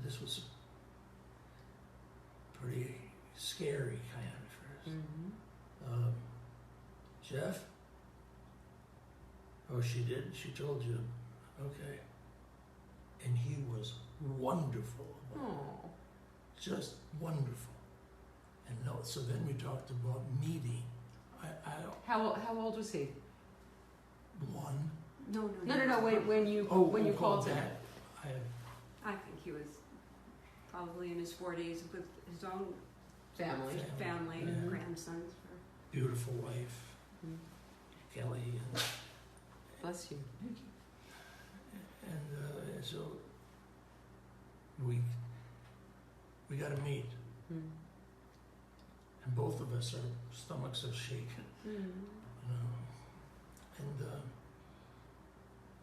this was pretty scary kind of at first. Jeff? Oh, she did? She told you? Okay. And he was wonderful. Oh. Just wonderful. And no, so then we talked about meeting. How old was he? One. No. No. When you called him. I think he was probably in his 40s with his own Family. family, Yeah. grandsons. Beautiful wife, Kelly, and Bless you. so we got to meet, and both of us, our stomachs are shaking. And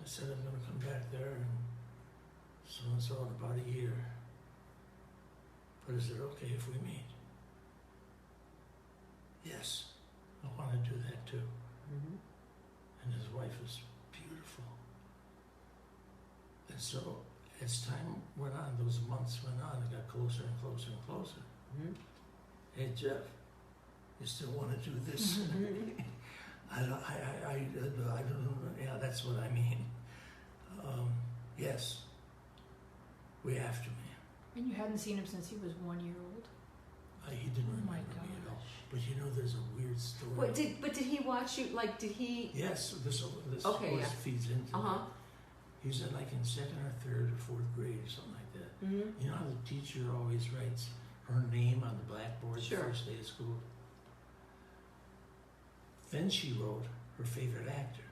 I said, I'm going to come back there and so and so in about a year. But is it okay if we meet? Yes, I want to do that too. And his wife is beautiful. And so as time went on, those months went on, it got closer and closer and closer. Hey Jeff, you still want to do this? I don't know. Yeah, that's what I mean. Yes, we have to, man. And you hadn't seen him since he was 1 year old? He didn't Oh my remember me at all. gosh. But you know, there's a weird story. But did he watch you? Like, did he? Yes, this Okay, always yeah. feeds into Uh huh. it. He was in like in 2nd or 3rd or 4th grade or something like that. You know how the teacher always writes her name on the blackboard Sure. the first day of school? Then she wrote her favorite actor.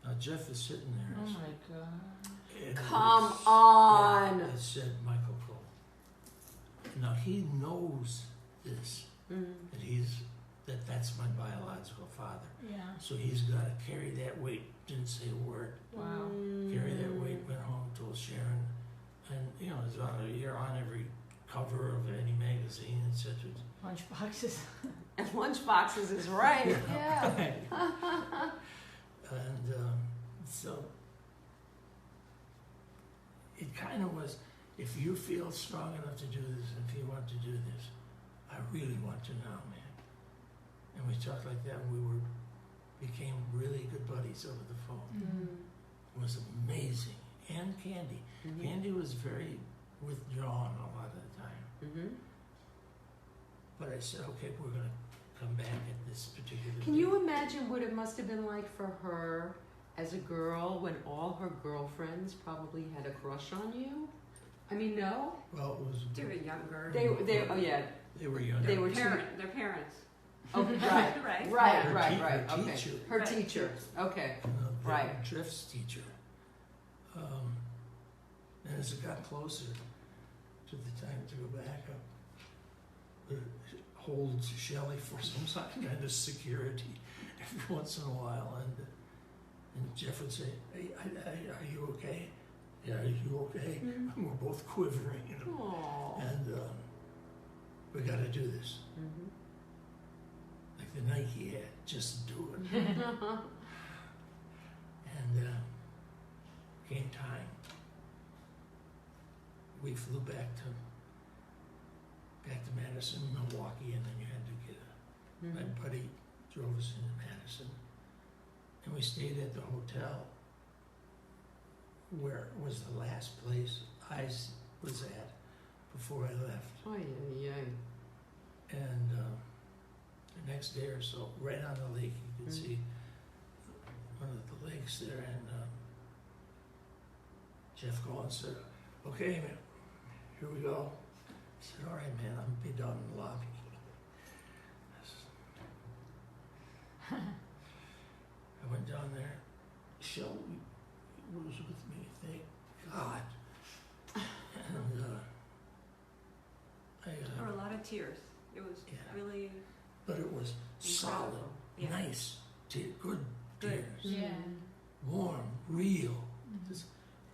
Now Jeff is sitting there. Oh my god. and Come it- on. Yeah, it said Michael Cole. Now he knows this, that that's my biological father. Yeah. So he's got to carry that weight. Didn't say a word. Wow. Carry that weight. Went home, told Sharon, and you're on every cover of any magazine, etc. Lunchboxes. And lunchboxes is right. Yeah. And so it kind of was, if you feel strong enough to do this, if you want to do this, I really want to now, man. And we talked like that, and we became really good buddies over the phone. It was amazing. And Candy. Candy was very withdrawn a lot of the time. But I said, okay, we're going to come back at this particular Can date. you imagine what it must have been like for her as a girl when all her girlfriends probably had a crush on you? I mean, no? Well, it was... They were younger. They oh yeah. They were young. They were Their parents. Oh, right. Right. Her Okay. teacher. Her Right. teacher. Okay. The Right. Drift's teacher. And as it got closer to the time to go back up, it holds Shelley for some kind of security every once in a while. And Jeff would say, hey, are you okay? Yeah, are you okay? And we're both quivering, Aww. And we got to do this. Like the Nike ad, just do it. And came time. We flew back to Madison, Milwaukee, and then you had to get my buddy drove us into Madison, and we stayed at the hotel where it was the last place I was at before I left. Oh yeah. And the next day or so, right on the lake, you could see one of the lakes there, and Jeff Collins said, okay, man, here we go. I said, all right, man, I'm going to be down in the lobby. I went down there. Shelley was with me, thank God. And There were a lot of tears. It was really but it was solid, incredible. Yeah. nice, good Good. tears. Yeah. Warm, real. Just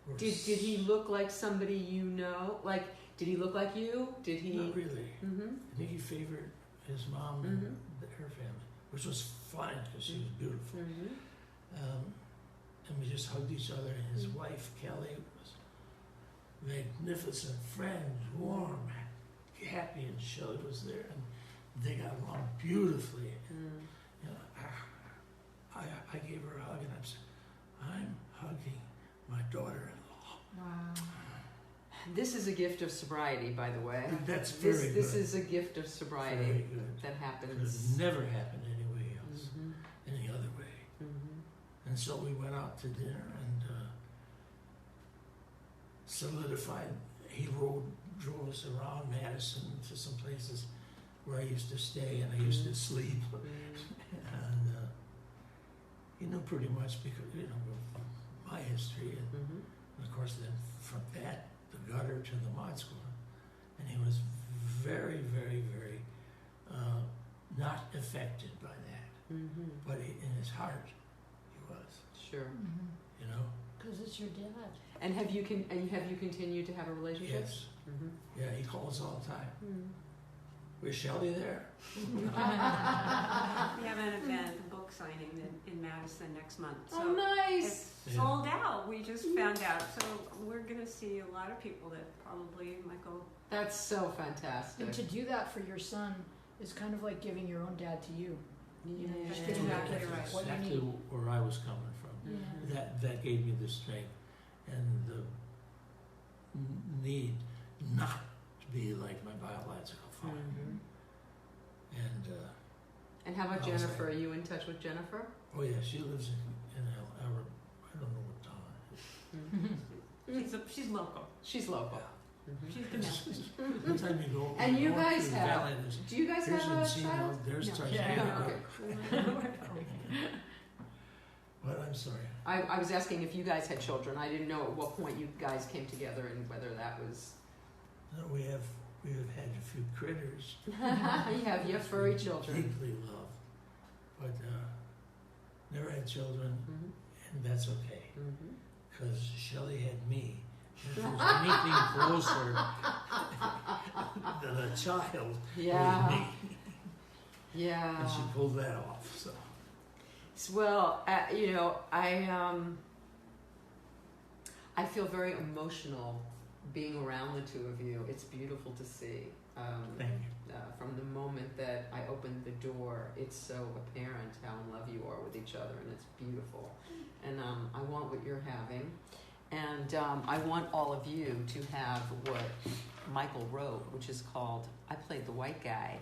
were Did he look like somebody you know? Like, did he look like you? Did he? Not really. I think he favored his mom and her family, which was fine because she was beautiful. and we just hugged each other. And his wife, Kelly, was magnificent, friend, warm, happy, and Shelley was there, and they got along beautifully. And, you know, I gave her a hug, and I said, I'm hugging my daughter-in-law. Wow. This is a gift of sobriety, by the way. That's very good. This is a gift of sobriety Very good. that It happens. never happened any way else, Mhm. any other way. Mhm. And so we went out to dinner and solidified. He drove us around Madison to some places where I used to stay and I used to sleep. And he knew pretty much because, you know, of my history. And of course, then from that, the gutter to the mod school. And he was very, very, very not affected by that. But in his heart, he was, Sure. you know? Because it's your dad. And have you continued to have a relationship? Yes. Mm-hmm. Yeah, he calls all the time. Was Shelley there? We have an event, a book signing in Madison next month. So Oh, nice. it's sold out. We just found out. So we're going to see a lot of people that probably might go. That's so fantastic. And to do that for your son is kind of like giving your own dad to you. You know, just Yeah. giving back Exactly what right. you Exactly need. where I was coming from. Yeah. That gave me the strength and the need not to be like my biological father. Mhm. And And how about I was Jennifer? like- Are you in touch with Jennifer? oh yeah, she lives in I don't know what town it is. She's local. She's local. She's domestic. One time you go, And you go guys through the have- valley, there's Do you guys here's have a Encino, child? there's No. Tarzana. Yeah, okay. But I'm sorry. I was asking if you guys had children. I didn't know at what point you guys came together and whether that was. No, we have had a few critters. You have furry children. Deeply loved, but never had children, Mhm. and that's okay. Mhm. Because Shelley had me. If there was anything closer than a child, it was Yeah. me. Yeah. And she pulled that off. So Well, you know, I feel very emotional being around the two of you. It's beautiful to see. thank you. From the moment that I opened the door, it's so apparent how in love you are with each other, and it's beautiful. And I want what you're having, and I want all of you to have what Michael wrote, which is called "I Played the White Guy."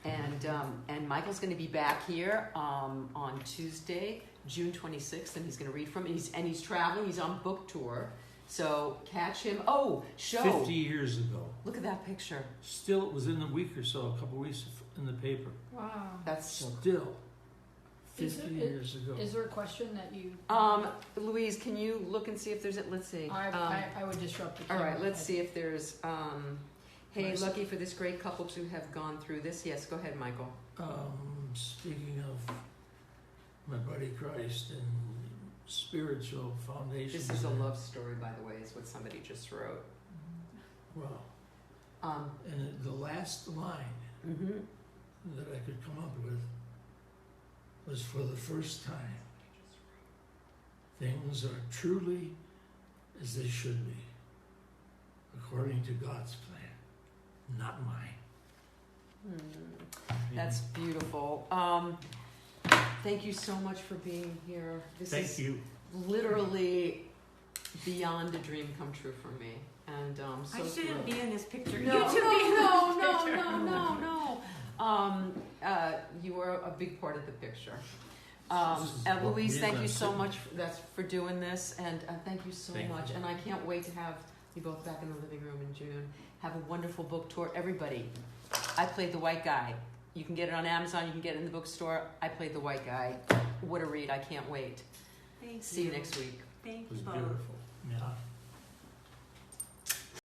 And Michael's going to be back here on Tuesday, June 26th, and he's going to read from it. He's traveling. He's on book tour. So catch him. Oh, show. 50 years ago. Look at that picture. Still, it was in a week or so, a couple weeks in the paper. Wow. That's Still, Is 50 it- years ago. Is there a question that you? Louise, can you look and see if there's it? Let's see. I would disrupt the All right, camera. let's see if there's. Hey, Nice. lucky for this great couple to have gone through this. Yes, go ahead, Michael. Speaking of my buddy Christ and spiritual foundations. This is a love story, by the way, is what somebody just wrote. Well, Um, and the last line mhm. that I could come up with was, for the first time, things are truly as they should be, according to God's plan, not mine. That's beautiful. Thank you so much for being here. This Thank is you. literally beyond a dream come true for me. And so I shouldn't thrilled. be in this picture. No, You two be in no, this picture. no. You are a big part of the picture. And Louise, thank you so much for doing this, and thank you so Thank much. you. And I can't wait to have you both back in the living room in June. Have a wonderful book tour, everybody. I Played the White Guy. You can get it on Amazon. You can get it in the bookstore. I Played the White Guy. What a read! I can't wait. Thank See you next week. Thank It was you both. beautiful. Yeah.